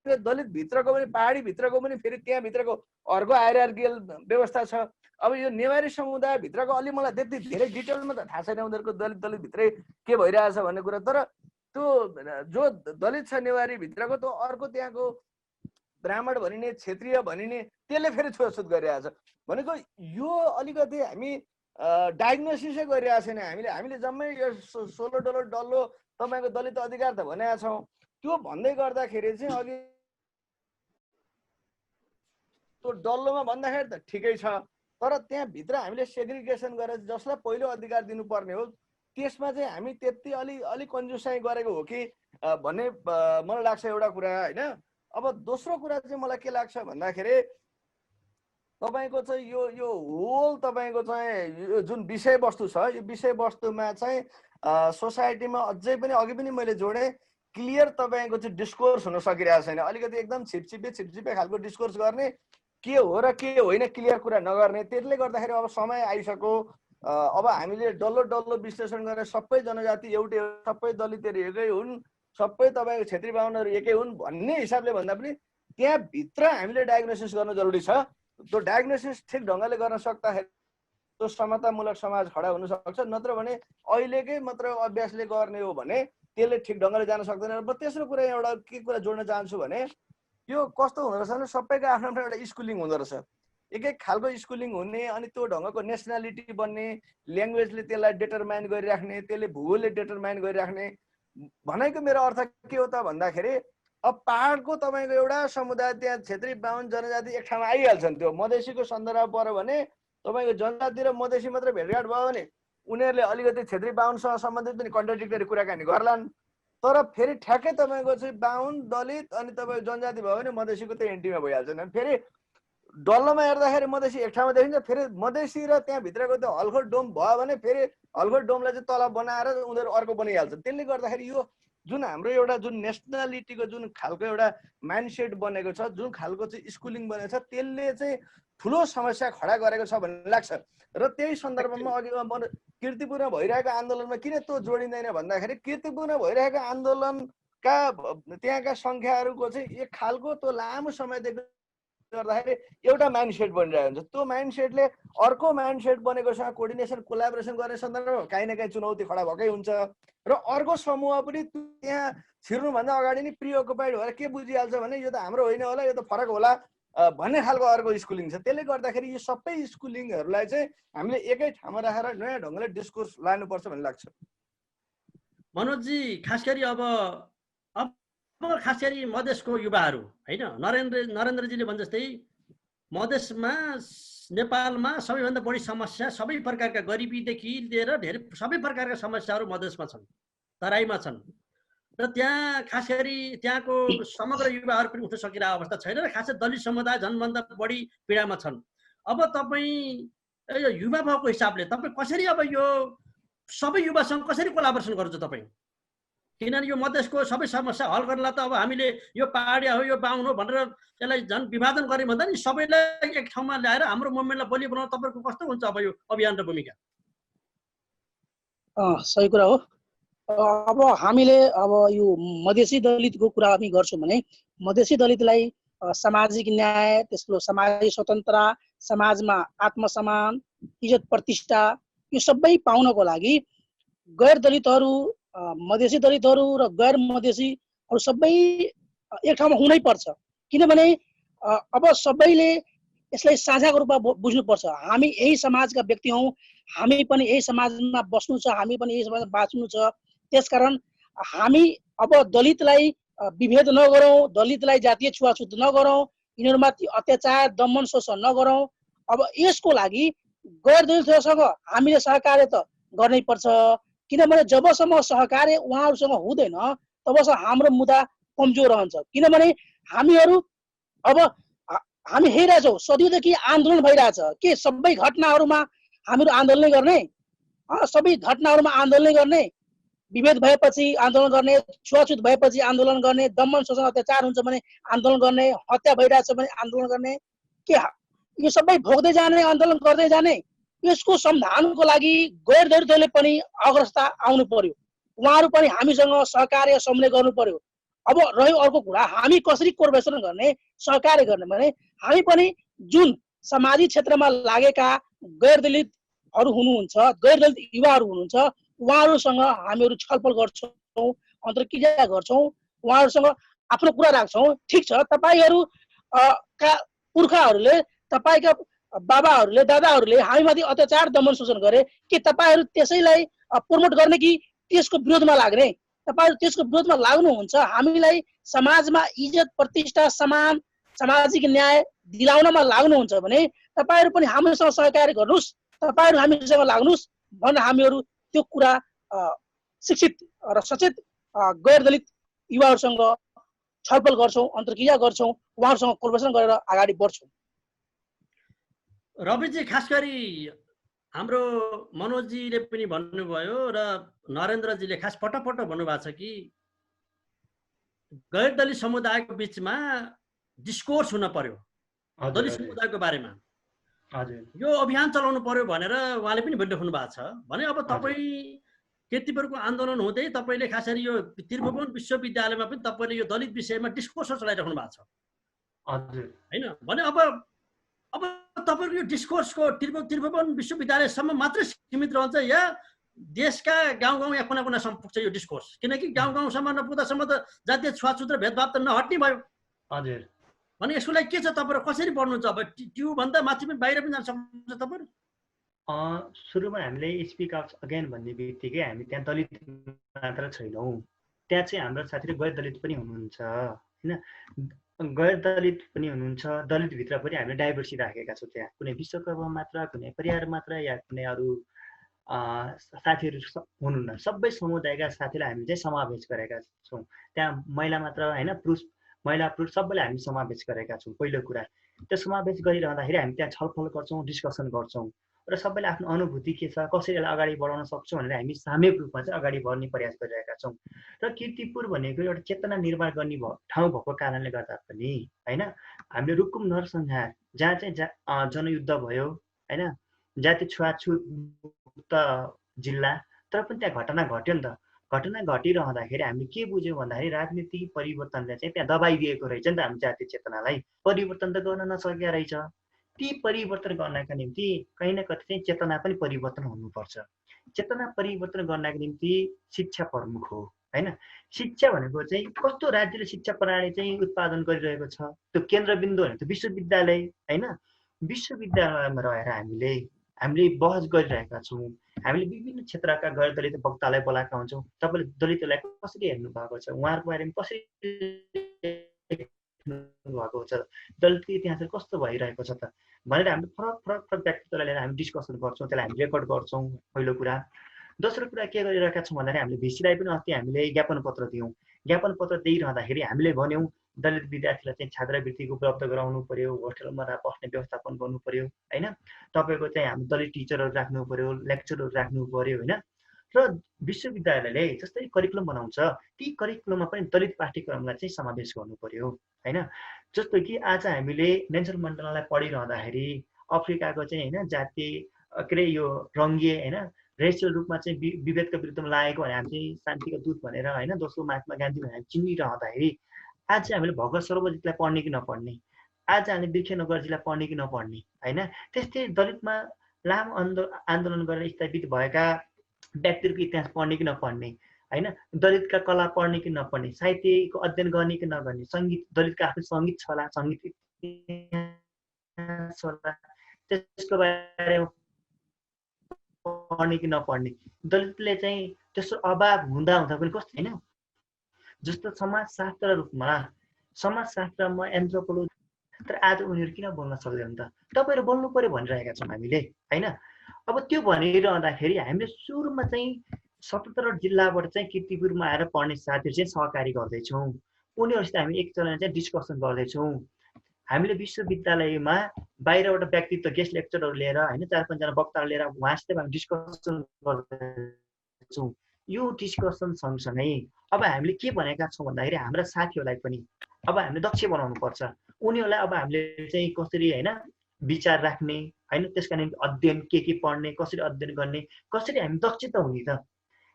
दलित भित्रको पनि पहाडी भित्रको पनि फेरि त्यहाँ भित्रको अर्को हायरार्कियल व्यवस्था छ। अब यो नेवारी समुदाय भित्रको अलि मलाई त्यति धेरै डिटेलमा त थाहा छैन उनीहरूको दलित भित्रै के भइरहेछ भन्ने कुरा, तर त्यो जो दलित छ नेवारी भित्रको त्यो अर्को त्यहाँको ब्राह्मण भनिने क्षेत्रीय भनिने त्यसले फेरि छुवाछुत गरिरहेछ भनेको यो अलिकति हामी डायग्नोसिसै गरिरहेको छैन। हामीले जम्मै यो 16 डल्लो तपाईँको दलित अधिकार त भनेका छौँ। त्यो भन्दै गर्दाखेरि चाहिँ अघि त्यो डल्लोमा भन्दाखेरि त ठिकै छ, तर त्यहाँभित्र हामीले सेग्रिगेसन गरेर जसलाई पहिलो अधिकार दिनुपर्ने हो त्यसमा चाहिँ हामी त्यति अलि कन्जुसाइ गरेको हो कि भन्ने मलाई लाग्छ एउटा कुरा होइन। अब दोस्रो कुरा चाहिँ मलाई के लाग्छ भन्दाखेरि तपाईँको चाहिँ यो होल तपाईँको चाहिँ जुन विषयवस्तु छ यो विषयवस्तुमा चाहिँ सोसाइटीमा अझै पनि अघि पनि मैले जोडेँ क्लियर तपाईँको चाहिँ डिस्कोर्स हुन सकिरहेको छैन। अलिकति एकदम छिपछिपे खालको डिस्कोर्स गर्ने, के हो र के होइन क्लियर कुरा नगर्ने। त्यसले गर्दाखेरि अब समय आइसक्यो। अब हामीले डल्लो विश्लेषण गरेर सबै जनजाति एउटै, सबै दलितहरू एकै हुन्, सबै तपाईँको क्षेत्री बाहुनहरू एकै हुन् भन्ने हिसाबले भन्दा पनि त्यहाँभित्र हामीले डायग्नोसिस गर्न जरुरी छ। त्यो डायग्नोसिस ठिक ढङ्गले गर्न सक्दाखेरि त्यो समतामूलक समाज खडा हुन सक्छ। नत्र भने अहिलेकै मात्र अभ्यासले गर्ने हो भने त्यसले ठिक ढङ्गले जान सक्दैन। र तेस्रो कुरा एउटा के कुरा जोड्न चाहन्छु भने यो कस्तो हुँदो रहेछ भने सबैको आफ्नो आफ्नो एउटा स्कुलिङ हुँदो रहेछ, एक एक खालको स्कुलिङ हुने, अनि त्यो ढङ्गको नेसनालिटी बन्ने, ल्याङ्ग्वेजले त्यसलाई डिटरमाइन गरिराख्ने, त्यसले भूगोलले डिटरमाइन गरिराख्ने। भनेको मेरो अर्थ के हो त भन्दाखेरि अब पहाडको तपाईँको एउटा समुदाय त्यहाँ क्षेत्री बाहुन जनजाति एक ठाउँमा आइहाल्छन्। त्यो मधेसीको सन्दर्भ पऱ्यो भने तपाईँको जनजाति र मधेसी मात्रै भेटघाट भयो भने उनीहरूले अलिकति क्षेत्री बाहुनसँग सम्बन्धित पनि कन्ट्राडिक्टरी कुराकानी गर्लान्। तर फेरि ठ्याक्कै तपाईँको चाहिँ बाहुन दलित अनि तपाईँको जनजाति भयो भने मधेसीको त्यो एन्टीमा भइहाल्छन्। फेरि डल्लोमा हेर्दाखेरि मधेसी एक ठाउँमा देखिन्छ, फेरि मधेसी र त्यहाँभित्रको त्यो हल्को डोम भयो भने फेरि हल्को डोमलाई चाहिँ तल बनाएर उनीहरू अर्को बनिहाल्छन्। त्यसले गर्दाखेरि यो जुन हाम्रो एउटा जुन नेसनालिटीको जुन खालको एउटा माइन्डसेट बनेको छ, जुन खालको चाहिँ स्कुलिङ बनेको छ, त्यसले चाहिँ ठुलो समस्या खडा गरेको छ भन्ने लाग्छ। र त्यही सन्दर्भमा अघि कीर्तिपुरमा भइरहेको आन्दोलनमा किन त्यो जोडिँदैन भन्दाखेरि कीर्तिपुरमा भइरहेको आन्दोलनका त्यहाँका सङ्ख्याहरूको चाहिँ एक खालको त्यो लामो समयदेखि गर्दाखेरि एउटा माइन्डसेट बनिरहेको हुन्छ। त्यो माइन्डसेटले अर्को माइन्डसेट बनेकोसँग कोअर्डिनेसन कोलाबोरेसन गर्ने सन्दर्भमा काहीँ न काहीँ चुनौती खडा भएकै हुन्छ। र अर्को समूह पनि त्यहाँ छिर्नुभन्दा अगाडि नै प्रि अकुपाइड भएर के बुझिहाल्छ भने यो त हाम्रो होइन होला, यो त फरक होला भन्ने खालको अर्को स्कुलिङ छ। त्यसले गर्दाखेरि यो सबै स्कुलिङहरूलाई चाहिँ हामीले एकै ठाउँमा राखेर नयाँ ढङ्गले डिस्कोर्स लानुपर्छ भन्ने लाग्छ। मनोजजी, खास गरी अब खास गरी मधेसको युवाहरू होइन, नरेन्द्रजीले भने जस्तै मधेसमा नेपालमा सबैभन्दा बढी समस्या सबै प्रकारका गरिबीदेखि लिएर धेरै सबै प्रकारका समस्याहरू मधेसमा छन्, तराईमा छन्। र त्यहाँ खास गरी त्यहाँको समग्र युवाहरू पनि उठ्न सकिरहेको अवस्था छैन र खासै दलित समुदाय झन्भन्दा बढी पीडामा छन्। अब तपाईँ यो युवा भएको हिसाबले तपाईँ कसरी अब यो सबै युवासँग कसरी कोलाबोरेसन गर्नुहुन्छ तपाईँ? किनभने यो मधेसको सबै समस्या हल गर्नलाई त अब हामीले यो पहाडिया हो यो बाहुन हो भनेर यसलाई झन् विभाजन गर्ने भन्दा नि सबैलाई एक ठाउँमा ल्याएर हाम्रो मुभमेन्टलाई बलियो बनाउन तपाईँको कस्तो हुन्छ अब यो अभियान र भूमिका? सही कुरा हो। अब हामीले अब यो मधेसी दलितको कुरा हामी गर्छौँ भने मधेसी दलितलाई सामाजिक न्याय, त्यसको सामाजिक स्वतन्त्रता, समाजमा आत्मसम्मान, इज्जत प्रतिष्ठा यो सबै पाउनको लागि गैर दलितहरू, मधेसी दलितहरू र गैर मधेसीहरू सबै एक ठाउँमा हुनै पर्छ। किनभने अब सबैले यसलाई साझाको रूपमा बुझ्नुपर्छ। हामी यही समाजका व्यक्ति हौँ, हामी पनि यही समाजमा बस्नु छ, हामी पनि यही समाजमा बाँच्नु छ। त्यसकारण हामी अब दलितलाई विभेद नगरौँ, दलितलाई जातीय छुवाछुत नगरौँ, यिनीहरूमाथि अत्याचार दमन शोषण नगरौँ। अब यसको लागि गैर दलितहरूसँग हामीले सहकार्य त गर्नै पर्छ। किनभने जबसम्म सहकार्य उहाँहरूसँग हुँदैन तबसम्म हाम्रो मुद्दा कमजोर रहन्छ। किनभने हामीहरू अब हामी हेरिरहेछौँ सदियोदेखि आन्दोलन भइरहेछ के सबै घटनाहरूमा हामीहरू आन्दोलनै गर्ने सबै घटनाहरूमा आन्दोलनै गर्ने विभेद भएपछि आन्दोलन गर्ने छुवाछुत भएपछि आन्दोलन गर्ने दमन शोषण अत्याचार हुन्छ भने आन्दोलन गर्ने हत्या भइरहेछ भने आन्दोलन गर्ने के यो सबै भोग्दै जाने आन्दोलन गर्दै जाने यसको समाधानको लागि गैर दलित दलले पनि अग्रसता आउनु पर्यो उहाँहरू पनि हामीसँग सहकार्य समन्वय गर्नु पर्यो अब रह्यो अर्को कुरा हामी कसरी कोर्पोरेसन गर्ने सहकार्य गर्ने भने हामी पनि जुन सामाजिक क्षेत्रमा लागेका गैर दलितहरू हुनुहुन्छ गैर दलित युवाहरू हुनुहुन्छ उहाँहरूसँग हामीहरू छलफल गर्छौँ अन्तर्क्रिया गर्छौँ उहाँहरूसँग आफ्नो कुरा राख्छौँ ठिक छ तपाईहरू का पुर्खाहरूले तपाईका बाबाहरूले दादाहरूले हामीमाथि अत्याचार दमन शोषण गरे के तपाईहरू त्यसैलाई प्रमोट गर्ने कि त्यसको विरोधमा लाग्ने तपाईहरू त्यसको विरोधमा लाग्नुहुन्छ हामीलाई समाजमा इज्जत प्रतिष्ठा समान सामाजिक न्याय दिलाउनमा लाग्नुहुन्छ भने तपाईहरू पनि हामीसँग सहकार्य गर्नुहोस् तपाईहरू हामीसँग लाग्नुहोस् भनेर हामीहरू त्यो कुरा शिक्षित र सचेत गैर दलित युवाहरूसँग छलफल गर्छौँ अन्तर्क्रिया गर्छौँ उहाँहरूसँग कोर्पोरेसन गरेर अगाडि बढ्छौँ रविजी खास गरी हाम्रो मनोजीले पनि भन्नुभयो र नरेन्द्रजीले खास पटक भन्नुभएको छ कि गैर दलित समुदायको बिचमा डिस्कोर्स हुन पर्यो दलित समुदायको बारेमा यो अभियान चलाउनु पर्यो भनेर उहाँले पनि भनिराख्नु भएको छ भने अब तपाईँ कीर्तिपुरको आन्दोलन हुँदै तपाईँले खास गरी यो त्रिभुवन विश्वविद्यालयमा पनि तपाईँले यो दलित विषयमा डिस्कोर्स चलाइराख्नु भएको छ होइन भने अब तपाईँको यो डिस्कोर्सको त्रिभुवन विश्वविद्यालयसम्म मात्रै सीमित रहन्छ या देशका गाउँ या कुना कुनासम्म पुग्छ यो डिस्कोर्स किनकि गाउँसम्म नपुग्दासम्म त जातीय छुवाछुत र भेदभाव त नहट्ने भयो हजुर भने यसको लागि के छ तपाईँहरू कसरी बढ्नुहुन्छ अब त्योभन्दा माथि पनि बाहिर पनि जान सक्नुहुन्छ तपाईँहरू सुरुमा हामीले स्पिक आउट अगेन भन्ने बित्तिकै हामी त्यहाँ दलित मात्र छैनौँ त्यहाँ चाहिँ हाम्रो साथीहरू गैर दलित पनि हुनुहुन्छ होइन गैर दलित पनि हुनुहुन्छ दलितभित्र पनि हामीले डाइभर्सिटी राखेका छौँ त्यहाँ कुनै विश्वकर्मा मात्र कुनै परिवार मात्र या कुनै अरू साथीहरू हुनुहुन्न सबै समुदायका साथीलाई हामी चाहिँ समावेश गरेका छौँ त्यहाँ महिला मात्र होइन महिला पुरुष सबैलाई हामी समावेश गरेका छौँ पहिलो कुरा त्यो समावेश गरिरहँदाखेरि हामी त्यहाँ छलफल गर्छौँ डिस्कसन गर्छौँ र सबैले आफ्नो अनुभूति के छ कसरी यसलाई अगाडि बढाउन सक्छौँ भनेर हामी सामूहिक रूपमा चाहिँ अगाडि बढ्ने प्रयास गरिरहेका छौँ र कीर्तिपुर भनेको एउटा चेतना निर्माण गर्ने ठाउँ भएको कारणले गर्दा पनि होइन हामीले रुकुम नरसंहार जहाँ चाहिँ जनयुद्ध भयो होइन जातीय छुवाछुत मुक्त जिल्ला तर पनि त्यहाँ घटना घट्यो नि त घटना घटिरहँदाखेरि हामीले के बुझ्यौँ भन्दाखेरि राजनीतिक परिवर्तनले चाहिँ त्यहाँ दबाइदिएको रहेछ नि त हाम्रो जातीय चेतनालाई परिवर्तन त गर्न नसकेको रहेछ ती परिवर्तन गर्नका निम्ति कहीँ न कतै चाहिँ चेतना पनि परिवर्तन हुनुपर्छ चेतना परिवर्तन गर्नका निम्ति शिक्षा प्रमुख हो होइन शिक्षा भनेको चाहिँ कस्तो राज्यले शिक्षा प्रणाली चाहिँ उत्पादन गरिरहेको छ त्यो केन्द्रबिन्दु भनेको विश्वविद्यालय होइन विश्वविद्यालयमा रहेर हामीले बहस गरिरहेका छौँ हामीले विभिन्न क्षेत्रका गैर दलित वक्तालाई बोलाएका हुन्छौँ तपाईँले दलितलाई कसरी हेर्नु भएको छ उहाँहरूको बारेमा कसरी भएको छ दलितको इतिहासहरू कस्तो भइरहेको छ त भनेर हामीले फरक व्यक्तित्वलाई लिएर हामी डिस्कसन गर्छौँ त्यसलाई हामी रेकर्ड गर्छौँ पहिलो कुरा दोस्रो कुरा के गरिरहेका छौँ भन्दाखेरि हामीले भिसीलाई पनि अस्ति हामीले ज्ञापन पत्र दियौँ ज्ञापन पत्र दिइरहँदाखेरि हामीले भन्यौँ दलित विद्यार्थीलाई चाहिँ छात्रवृत्तिको उपलब्ध गराउनु पर्यो होस्टेलमा बस्ने व्यवस्थापन गर्नु पर्यो होइन तपाईँको चाहिँ हामी दलित टिचरहरू राख्नु पर्यो लेक्चरहरू राख्नु पर्यो होइन र विश्वविद्यालयले जस्तै करिकुलम बनाउँछ ती करिकुलममा पनि दलित पाठ्यक्रमलाई चाहिँ समावेश गर्नु पर्यो होइन जस्तो कि आज हामीले नेल्सन मण्डेलालाई पढिरहँदाखेरि अफ्रिकाको चाहिँ होइन जातीय के अरे यो रङ्गिए होइन रेसियल रूपमा चाहिँ विभेदको विरुद्धमा लागेको भने हामी चाहिँ शान्तिको दूत भनेर होइन दोस्रो महात्मा गान्धी भनेर हामी चिनिरहँदाखेरि आज चाहिँ हामीले भगत सर्वजितलाई पढ्ने कि नपढ्ने आज हामीले बिर्खेनगरजीलाई पढ्ने कि नपढ्ने होइन त्यस्तै दलितमा लामो आन्दोलन गरेर स्थापित भएका व्यक्तिहरूको इतिहास पढ्ने कि नपढ्ने होइन दलितका कला पढ्ने कि नपढ्ने साहित्यको अध्ययन गर्ने कि नगर्ने सङ्गीत दलितका आफ्नो सङ्गीत छला सङ्गीत इतिहास होला त्यसको बारेमा पढ्ने कि नपढ्ने दलितले चाहिँ त्यस्तो अभाव हुँदा पनि कस्तो होइन जस्तो समाजशास्त्र रूपमा समाजशास्त्रमा एन्थ्रोपोलोजी तर आज उनीहरू किन बोल्न सक्दैन त तपाईँहरू बोल्नु पर्यो भनिरहेका छौँ हामीले होइन अब त्यो भनिरहँदाखेरि हामीले सुरुमा चाहिँ 77 जिल्लाबाट चाहिँ कीर्तिपुरमा आएर पढ्ने साथीहरू चाहिँ सहकारी गर्दैछौँ उनीहरूसित हामी एकजना चाहिँ डिस्कसन गर्दैछौँ हामीले विश्वविद्यालयमा बाहिरबाट व्यक्तित्व गेस्ट लेक्चरहरू लिएर होइन 4-5 जना वक्ताहरू लिएर उहाँसित हामी डिस्कसन गर्छौँ। यो डिस्कसन सँगसँगै अब हामीले के भनेका छौँ भन्दाखेरि हाम्रा साथीहरूलाई पनि अब हामीले दक्ष बनाउनु पर्छ। उनीहरूलाई अब हामीले चाहिँ कसरी होइन विचार राख्ने होइन त्यसका निम्ति अध्ययन के पढ्ने कसरी अध्ययन गर्ने कसरी हामी दक्ष त हुने त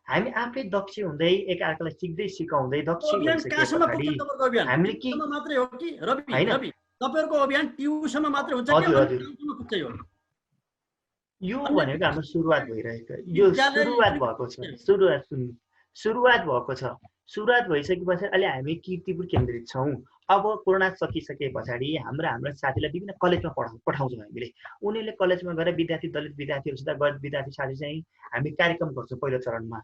हामी आफै दक्ष हुँदै एकअर्कालाई सिक्दै सिकाउँदै दक्ष भइसकेपछि हामीले के मात्रै हो कि रवि तपाईहरुको अभियान ट्युसनमा मात्रै हुन्छ कि अन्तिमसम्म पुग्छ यो? यो भनेको हाम्रो सुरुवात भइरहेको यो सुरुवात भएको छ सुरुवात भएको छ। सुरुवात भइसकेपछि अहिले हामी कीर्तिपुर केन्द्रित छौँ। अब कोरोना सकिसके पछाडि हाम्रा साथीलाई विभिन्न कलेजमा पठाउँछौँ हामीले। उनीहरूले कलेजमा गएर विद्यार्थी दलित विद्यार्थीहरूसित गैर विद्यार्थी साथी चाहिँ हामी कार्यक्रम गर्छौँ पहिलो चरणमा।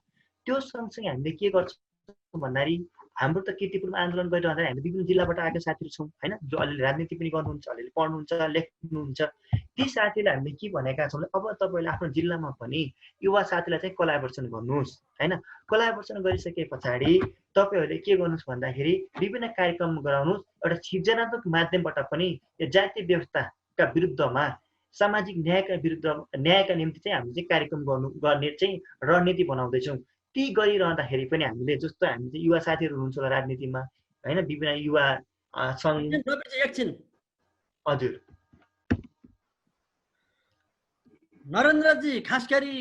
त्यो सँगसँगै हामीले के गर्छौँ भन्दाखेरि हाम्रो त कीर्तिपुरमा आन्दोलन गरिरहँदा हामी विभिन्न जिल्लाबाट आएका साथीहरू छौँ होइन, जो अलिअलि राजनीति पनि गर्नुहुन्छ, अलिअलि पढ्नुहुन्छ, लेख्नुहुन्छ। ती साथीलाई हामीले के भनेका छौँ, अब तपाईँले आफ्नो जिल्लामा पनि युवा साथीलाई चाहिँ कोलाबोरेसन गर्नुहोस् होइन। कोलाबोरेसन गरिसके पछाडि तपाईँहरूले के गर्नुहोस् भन्दाखेरि विभिन्न कार्यक्रम गराउनुहोस्। एउटा सृजनात्मक माध्यमबाट पनि यो जातीय व्यवस्थाका विरुद्धमा सामाजिक न्यायका निम्ति चाहिँ हामीले चाहिँ कार्यक्रम गर्ने चाहिँ रणनीति बनाउँदैछौँ। ती गरिरहँदाखेरि पनि हामीले जस्तो हामी चाहिँ युवा साथीहरू हुनुहुन्छ होला राजनीतिमा होइन, विभिन्न युवा सङ्घ। एकछिन हजुर नरेन्द्रजी, खास गरी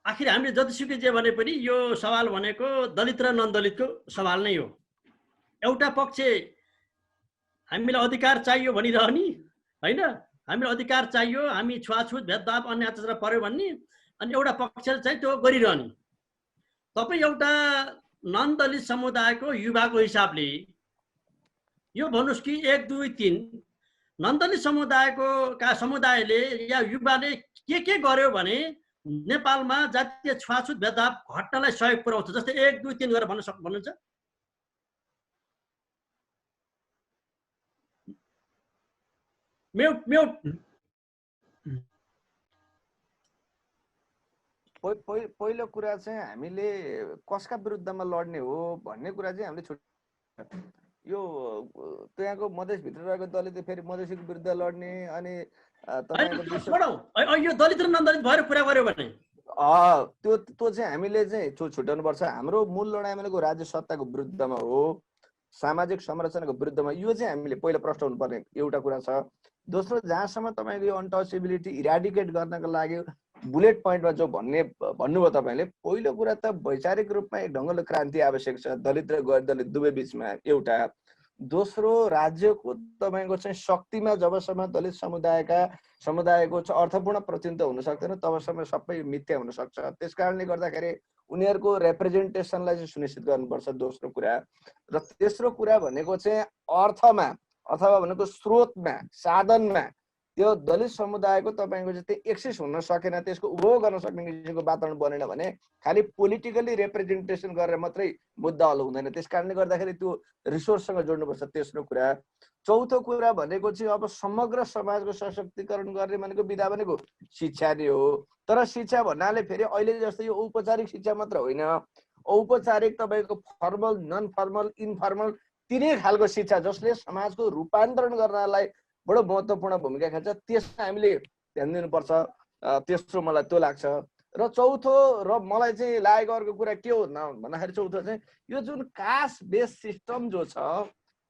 आखिर हामीले जतिसुकै जे भने पनि यो सवाल भनेको दलित र नन्दलितको सवाल नै हो। एउटा पक्ष हामीलाई अधिकार चाहियो भनिरहने होइन, हामीलाई अधिकार चाहियो, हामी छुवाछुत भेदभाव अन्य आचरण पर्यो भन्ने, अनि एउटा पक्ष चाहिँ त्यो गरिरहने। तपाईँ एउटा नन्दलित समुदायको युवाको हिसाबले यो भन्नुहोस् कि 1, 2, 3 नन्दलित समुदायले या युवाले के गर्यो भने नेपालमा जातीय छुवाछुत भेदभाव घट्नलाई सहयोग पुर्याउँछ? जस्तै 1, 2, 3 गरेर भन्नुहुन्छ? म्युट। पहिलो कुरा चाहिँ हामीले कसका विरुद्धमा लड्ने हो भन्ने कुरा चाहिँ हामीले यो त्यहाँको मधेसभित्र रहेको दलित फेरि मधेसीको विरुद्ध लड्ने, अनि यो दलित र नन्दलित भएर कुरा गर्यो भने त्यो चाहिँ हामीले चाहिँ छुट्याउनु पर्छ। हाम्रो मूल लडाइँ भनेको राज्य सत्ताको विरुद्धमा हो, सामाजिक संरचनाको विरुद्धमा। यो चाहिँ हामीले पहिला प्रश्न हुनुपर्ने एउटा कुरा छ। दोस्रो, जहाँसम्म तपाईँको यो अनटचेबिलिटी इराडिकेट गर्नको लागि बुलेट पोइन्टमा जो भन्नुभयो तपाईँले, पहिलो कुरा त वैचारिक रूपमा एक ढङ्गले क्रान्ति आवश्यक छ दलित र गैर दलित दुवै बिचमा एउटा। दोस्रो, राज्यको तपाईँको चाहिँ शक्तिमा जबसम्म दलित समुदायको अर्थपूर्ण प्रतिनिधित्व हुन सक्दैन तबसम्म सबै मिथ्या हुन सक्छ। त्यस कारणले गर्दाखेरि उनीहरूको रिप्रेजेन्टेसनलाई चाहिँ सुनिश्चित गर्नुपर्छ, दोस्रो कुरा। र तेस्रो कुरा भनेको चाहिँ अर्थमा अथवा भनेको स्रोतमा साधनमा त्यो दलित समुदायको तपाईँको चाहिँ त्यो एक्सेस हुन सकेन, त्यसको उपभोग गर्न सक्ने किसिमको वातावरण बनेन भने खालि पोलिटिकली रिप्रेजेन्टेसन गरेर मात्रै मुद्दा हल हुँदैन। त्यस कारणले गर्दाखेरि त्यो रिसोर्ससँग जोड्नुपर्छ, तेस्रो कुरा। चौथो कुरा भनेको चाहिँ अब समग्र समाजको सशक्तिकरण गर्ने भनेको विधा भनेको शिक्षा नै हो। तर शिक्षा भन्नाले फेरि अहिले जस्तो यो औपचारिक शिक्षा मात्र होइन, औपचारिक तपाईँको फर्मल, नन फर्मल, इनफर्मल तिनै खालको शिक्षा जसले समाजको रूपान्तरण गर्नलाई बडो महत्त्वपूर्ण भूमिका खेल्छ। त्यसमा हामीले ध्यान दिनुपर्छ। तेस्रो मलाई त्यो लाग्छ। र चौथो र मलाई चाहिँ लागेको अर्को कुरा के हो भन्दाखेरि चौथो चाहिँ यो जुन कास्ट बेस सिस्टम जो छ,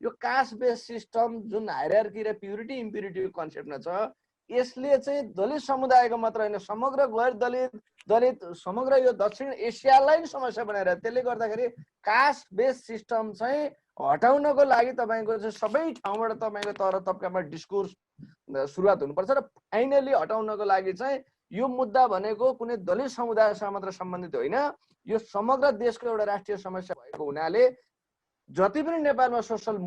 यो कास्ट बेस सिस्टम जुन हायरार्की र प्युरिटी इम्प्युरिटीको कन्सेप्टमा छ, यसले चाहिँ दलित समुदायको मात्र होइन समग्र गैर दलित समग्र यो दक्षिण एसियालाई नै समस्या बनाएर, त्यसले गर्दाखेरि कास्ट बेस सिस्टम चाहिँ हटाउनको लागि तपाईँको चाहिँ सबै ठाउँबाट तपाईँको तर तबकामा डिस्कोर्स सुरुवात हुनुपर्छ। र फाइनली हटाउनको लागि चाहिँ यो मुद्दा भनेको कुनै दलित समुदायसँग मात्र सम्बन्धित होइन, यो समग्र देशको एउटा राष्ट्रिय समस्या भएको हुनाले जति पनि नेपालमा सोसल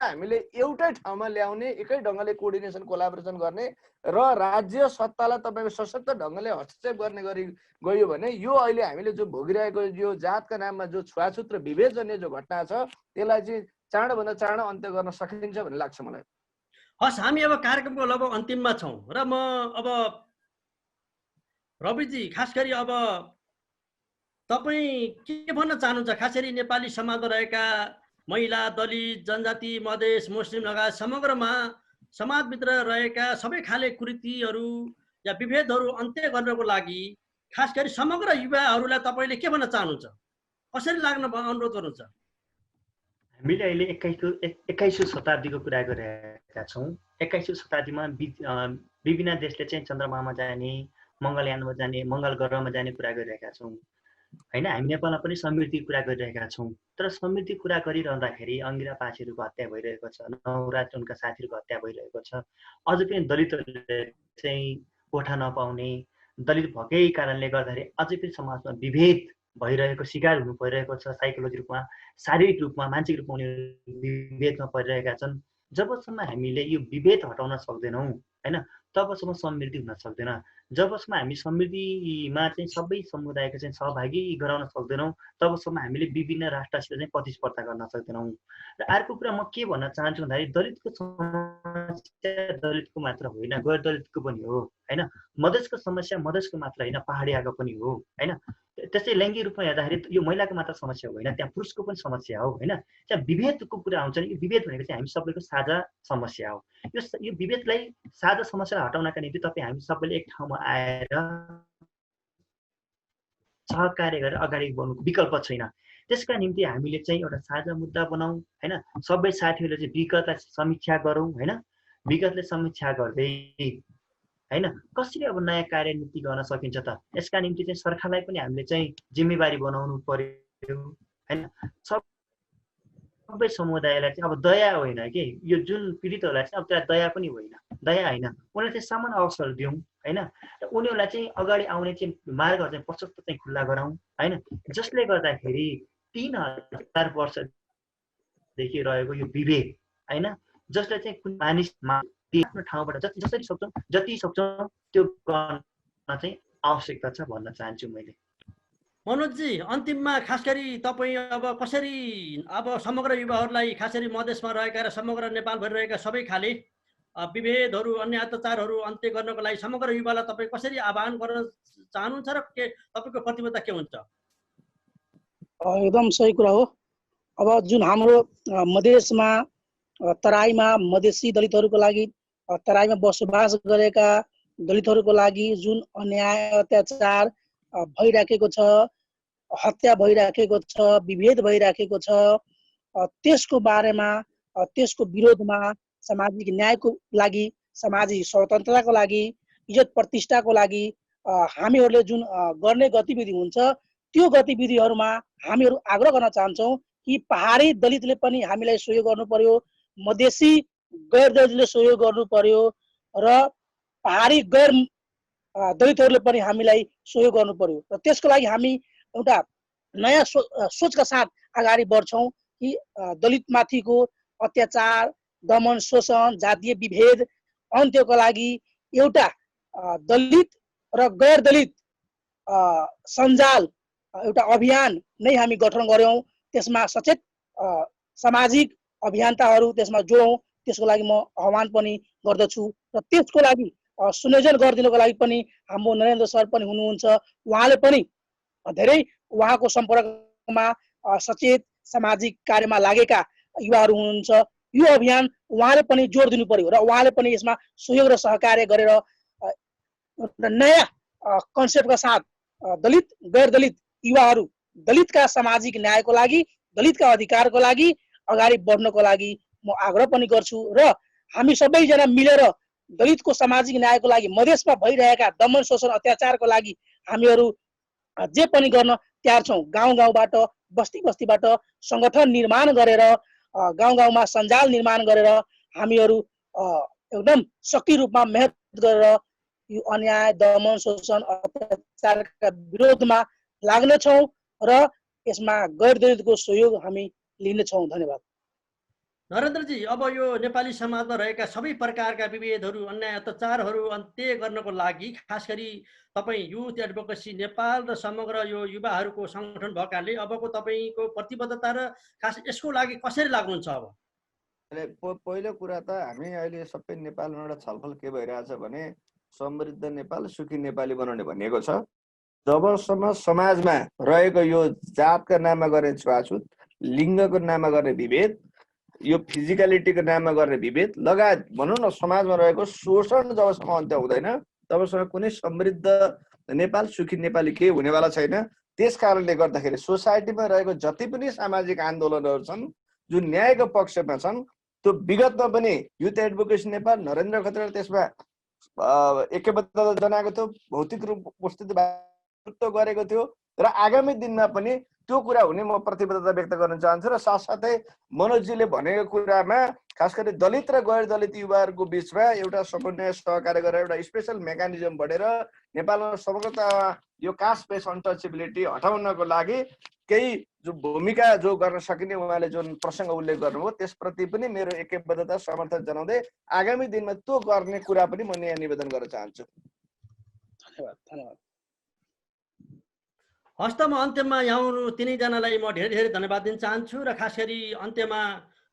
हामीले एउटै ठाउँमा ल्याउने, एकै ढङ्गले कोअर्डिनेसन कोलाबोरेसन गर्ने र राज्य सत्तालाई तपाईँको सशक्त ढङ्गले हस्तक्षेप गर्ने गरी गयो भने यो अहिले हामीले जो भोगिरहेको यो जातका नाममा जो छुवाछुत र विभेजनीय जो घटना छ त्यसलाई चाहिँ चाँडोभन्दा चाँडो अन्त्य गर्न सकिन्छ भन्ने लाग्छ मलाई। हस्, हामी अब कार्यक्रमको लगभग अन्तिममा छौँ र म अब रविजी खास गरी अब तपाईँ के भन्न चाहनुहुन्छ? खास गरी नेपाली समाजमा रहेका महिला, दलित, जनजाति, मधेस, मुस्लिम लगायत समग्रमा समाजभित्र रहेका सबै खाले कुरीतिहरू या विभेदहरू अन्त्य गर्नको लागि खास गरी समग्र युवाहरूलाई तपाईँले के भन्न चाहनुहुन्छ, कसरी लाग्न अनुरोध गर्नुहुन्छ? हामीले अहिले 21औं शताब्दीको कुरा गरिरहेका छौँ। 21औं शताब्दीमा विभिन्न देशले चाहिँ चन्द्रमामा जाने, मङ्गलयानमा जाने, मङ्गल ग्रहमा जाने कुरा गरिरहेका छौँ हैन। हामी नेपालमा पनि समृद्धिको कुरा गरिरहेका छौँ। तर समृद्धि कुरा गरिरहँदाखेरि अङ्गिरा पासीहरूको हत्या भइरहेको छ, नवराज उनका साथीहरूको हत्या भइरहेको छ। अझ पनि दलितहरूले चाहिँ कोठा नपाउने, दलित भएकै कारणले गर्दाखेरि अझै पनि समाजमा विभेद भइरहेको शिकार हुनु परिरहेको छ। साइकोलोजी रूपमा, शारीरिक रूपमा, मानसिक रूपमा उनीहरू विभेदमा परिरहेका छन्। जबसम्म हामीले यो विभेद हटाउन सक्दैनौँ हैन, तबसम्म समृद्धि हुन सक्दैन। जबसम्म हामी समृद्धिमा चाहिँ सबै समुदायको चाहिँ सहभागी गराउन सक्दैनौँ, तबसम्म हामीले विभिन्न राष्ट्रसित चाहिँ प्रतिस्पर्धा गर्न सक्दैनौँ। र अर्को कुरा म के भन्न चाहन्छु भन्दाखेरि दलितको समस्या दलितको मात्र होइन, गैर दलितको पनि हो हैन। मधेसको समस्या मधेसको मात्र होइन, पहाडियाको पनि हो हैन। त्यसै लैङ्गिक रूपमा हेर्दाखेरि यो महिलाको मात्र समस्या होइन, त्यहाँ पुरुषको पनि समस्या हो हैन। त्यहाँ विभेदको कुरा आउँछ नि, यो विभेद भनेको चाहिँ हामी सबैको साझा समस्या हो। यो विभेदलाई, साझा समस्यालाई हटाउनका निम्ति तपाईँ हामी सबैले एक ठाउँमा आएर सहकार्य गरेर अगाडि बढ्नुको विकल्प छैन। त्यसका निम्ति हामीले चाहिँ एउटा साझा मुद्दा बनाऊ हैन। सबै साथीहरूले चाहिँ विगतलाई समीक्षा गरौँ हैन। विगतले समीक्षा गर्दै हैन कसरी अब नयाँ कार्यनीति गर्न सकिन्छ त, यसका निम्ति चाहिँ सरकारलाई पनि हामीले चाहिँ जिम्मेवारी बनाउनु पर्यो हैन। सबै समुदायलाई चाहिँ अब दया होइन कि यो जुन पीडितहरूलाई चाहिँ अब त्यसलाई दया पनि होइन, दया होइन, उनीहरूलाई चाहिँ समान अवसर दिउँ हैन। र उनीहरूलाई चाहिँ अगाडि आउने चाहिँ मार्गहरू चाहिँ प्रशस्त चाहिँ खुल्ला गराउँ हैन। जसले गर्दाखेरि 3000 वर्षदेखि रहेको यो विभेद हैन, जसले चाहिँ कुनै मानिसमा आफ्नो ठाउँबाट जसरी सक्छौँ जति सक्छौँ त्यो गर्न चाहिँ आवश्यकता छ भन्न चाहन्छु मैले। मनोजजी, अन्तिममा खास गरी तपाईँ अब कसरी अब समग्र युवाहरूलाई, खास गरी मधेसमा रहेका र समग्र नेपालभरि रहेका सबै खाले विभेदहरू, अन्य अत्याचारहरू अन्त्य गर्नको लागि समग्र युवालाई तपाईँ कसरी आह्वान गर्न चाहनुहुन्छ र के तपाईँको प्रतिबद्धता के हुन्छ? एकदम सही कुरा हो। अब जुन हाम्रो मधेसमा तराईमा मधेसी दलितहरूको लागि, तराईमा बसोबास गरेका दलितहरूको लागि जुन अन्याय अत्याचार भइराखेको छ, हत्या भइराखेको छ, विभेद भइराखेको छ, त्यसको बारेमा, त्यसको विरोधमा सामाजिक न्यायको लागि, सामाजिक स्वतन्त्रताको लागि, इज्जत प्रतिष्ठाको लागि हामीहरूले जुन गर्ने गतिविधि हुन्छ, त्यो गतिविधिहरूमा हामीहरू आग्रह गर्न चाहन्छौँ कि पहाडी दलितले पनि हामीलाई सहयोग गर्नु पर्यो, मधेसी गैर दलितले सहयोग गर्नु पर्यो र पहाडी गैर दलितहरूले पनि हामीलाई सहयोग गर्नु पर्यो। र त्यसको लागि हामी एउटा नयाँ सोचका साथ अगाडि बढ्छौँ कि दलितमाथिको अत्याचार, दमन, शोषण, जातीय विभेद अन्त्यको लागि एउटा दलित र गैर दलित सञ्जाल, एउटा अभियान नै हामी गठन गऱ्यौँ। त्यसमा सचेत सामाजिक अभियन्ताहरू त्यसमा जोडौँ, त्यसको लागि म आह्वान पनि गर्दछु। र त्यसको लागि संयोजन गरिदिनको लागि पनि हाम्रो नरेन्द्र सर पनि हुनुहुन्छ, उहाँले पनि धेरै उहाँको सम्पर्कमा सचेत सामाजिक कार्यमा लागेका युवाहरू हुनुहुन्छ। यो अभियान उहाँले पनि जोड दिनु पर्यो र उहाँले पनि यसमा सहयोग र सहकार्य गरेर नयाँ कन्सेप्टका साथ दलित गैर दलित युवाहरू दलितका सामाजिक न्यायको लागि, दलितका अधिकारको लागि अगाडि बढ्नको लागि म आग्रह पनि गर्छु। र हामी सबैजना मिलेर दलितको सामाजिक न्यायको लागि, मधेसमा भइरहेका दमन शोषण अत्याचारको लागि हामीहरू जे पनि गर्न तयार छौँ। गाउँ गाउँबाट, बस्ती बस्तीबाट सङ्गठन निर्माण गरेर, गाउँ गाउँमा सञ्जाल निर्माण गरेर हामीहरू एकदम सक्रिय रूपमा मेहनत गरेर यो अन्याय, दमन, शोषण, अत्याचारका विरोधमा लाग्नेछौँ र यसमा गैर दलितको सहयोग हामी लिनेछौँ। धन्यवाद। नरेन्द्रजी, अब यो नेपाली समाजमा रहेका सबै प्रकारका विभेदहरू, अन्याय अत्याचारहरू अन्त्य गर्नको लागि खास गरी तपाईँ युथ एडभोकेसी नेपाल र समग्र यो युवाहरूको सङ्गठन भएकाले अबको तपाईँको प्रतिबद्धता र खास यसको लागि कसरी लाग्नुहुन्छ? अब पहिलो कुरा त हामी अहिले सबै नेपालमा एउटा छलफल के भइरहेछ भने समृद्ध नेपाल, सुखी नेपाली बनाउने भनिएको छ। जबसम्म समाजमा रहेको यो जातका नाममा गर्ने छुवाछुत, लिङ्गको नाममा गर्ने विभेद, यो फिजिकलिटीको नाममा गर्ने विभेद लगायत भनौँ न समाजमा रहेको शोषण जबसम्म अन्त्य हुँदैन तबसम्म कुनै समृद्ध नेपाल, सुखी नेपाली केही हुनेवाला छैन। त्यस कारणले गर्दाखेरि सोसाइटीमा रहेको जति पनि सामाजिक आन्दोलनहरू छन् जुन न्यायको पक्षमा छन् त्यो विगतमा पनि युथ एडभोकेसी नेपाल, नरेन्द्र खत्री त्यसमा एकबद्धता जनाएको थियो, भौतिक रूप उपस्थित गरेको थियो र आगामी दिनमा पनि त्यो कुरा हुने म प्रतिबद्धता व्यक्त गर्न चाहन्छु। र साथसाथै मनोजजीले भनेको कुरामा खास गरी दलित र गैर दलित युवाहरूको बिचमा एउटा समन्वय सहकार्य गरेर एउटा स्पेसल मेकानिजम बढेर नेपालमा समग्रतामा यो कास्ट बेस अनटचेबिलिटी हटाउनको लागि केही जो भूमिका जो गर्न सकिने उहाँले जुन प्रसङ्ग उल्लेख गर्नुभयो त्यसप्रति पनि मेरो एकबद्धता समर्थन जनाउँदै आगामी दिनमा त्यो गर्ने कुरा पनि म यहाँ निवेदन गर्न चाहन्छु। धन्यवाद धन्यवाद। हस्त म अन्त्यमा यहाँहरू तिनैजनालाई म धेरै धेरै धन्यवाद दिन चाहन्छु र खास गरी अन्त्यमा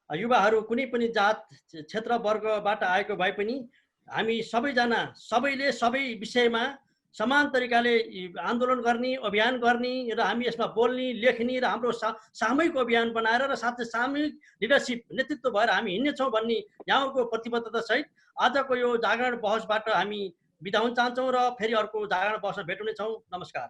युवाहरू कुनै पनि जात क्षेत्र वर्गबाट आएको भए पनि हामी सबैजना सबैले सबै विषयमा समान तरिकाले आन्दोलन गर्ने, अभियान गर्ने र हामी यसमा बोल्ने, लेख्ने र हाम्रो सामूहिक अभियान बनाएर र साथै सामूहिक लिडरसिप नेतृत्व भएर हामी हिँड्नेछौँ भन्ने यहाँहरूको प्रतिबद्धता सहित आजको यो जागरण बहसबाट हामी बिदा हुन चाहन्छौँ र फेरि अर्को जागरण बहसमा भेट्नेछौँ। नमस्कार।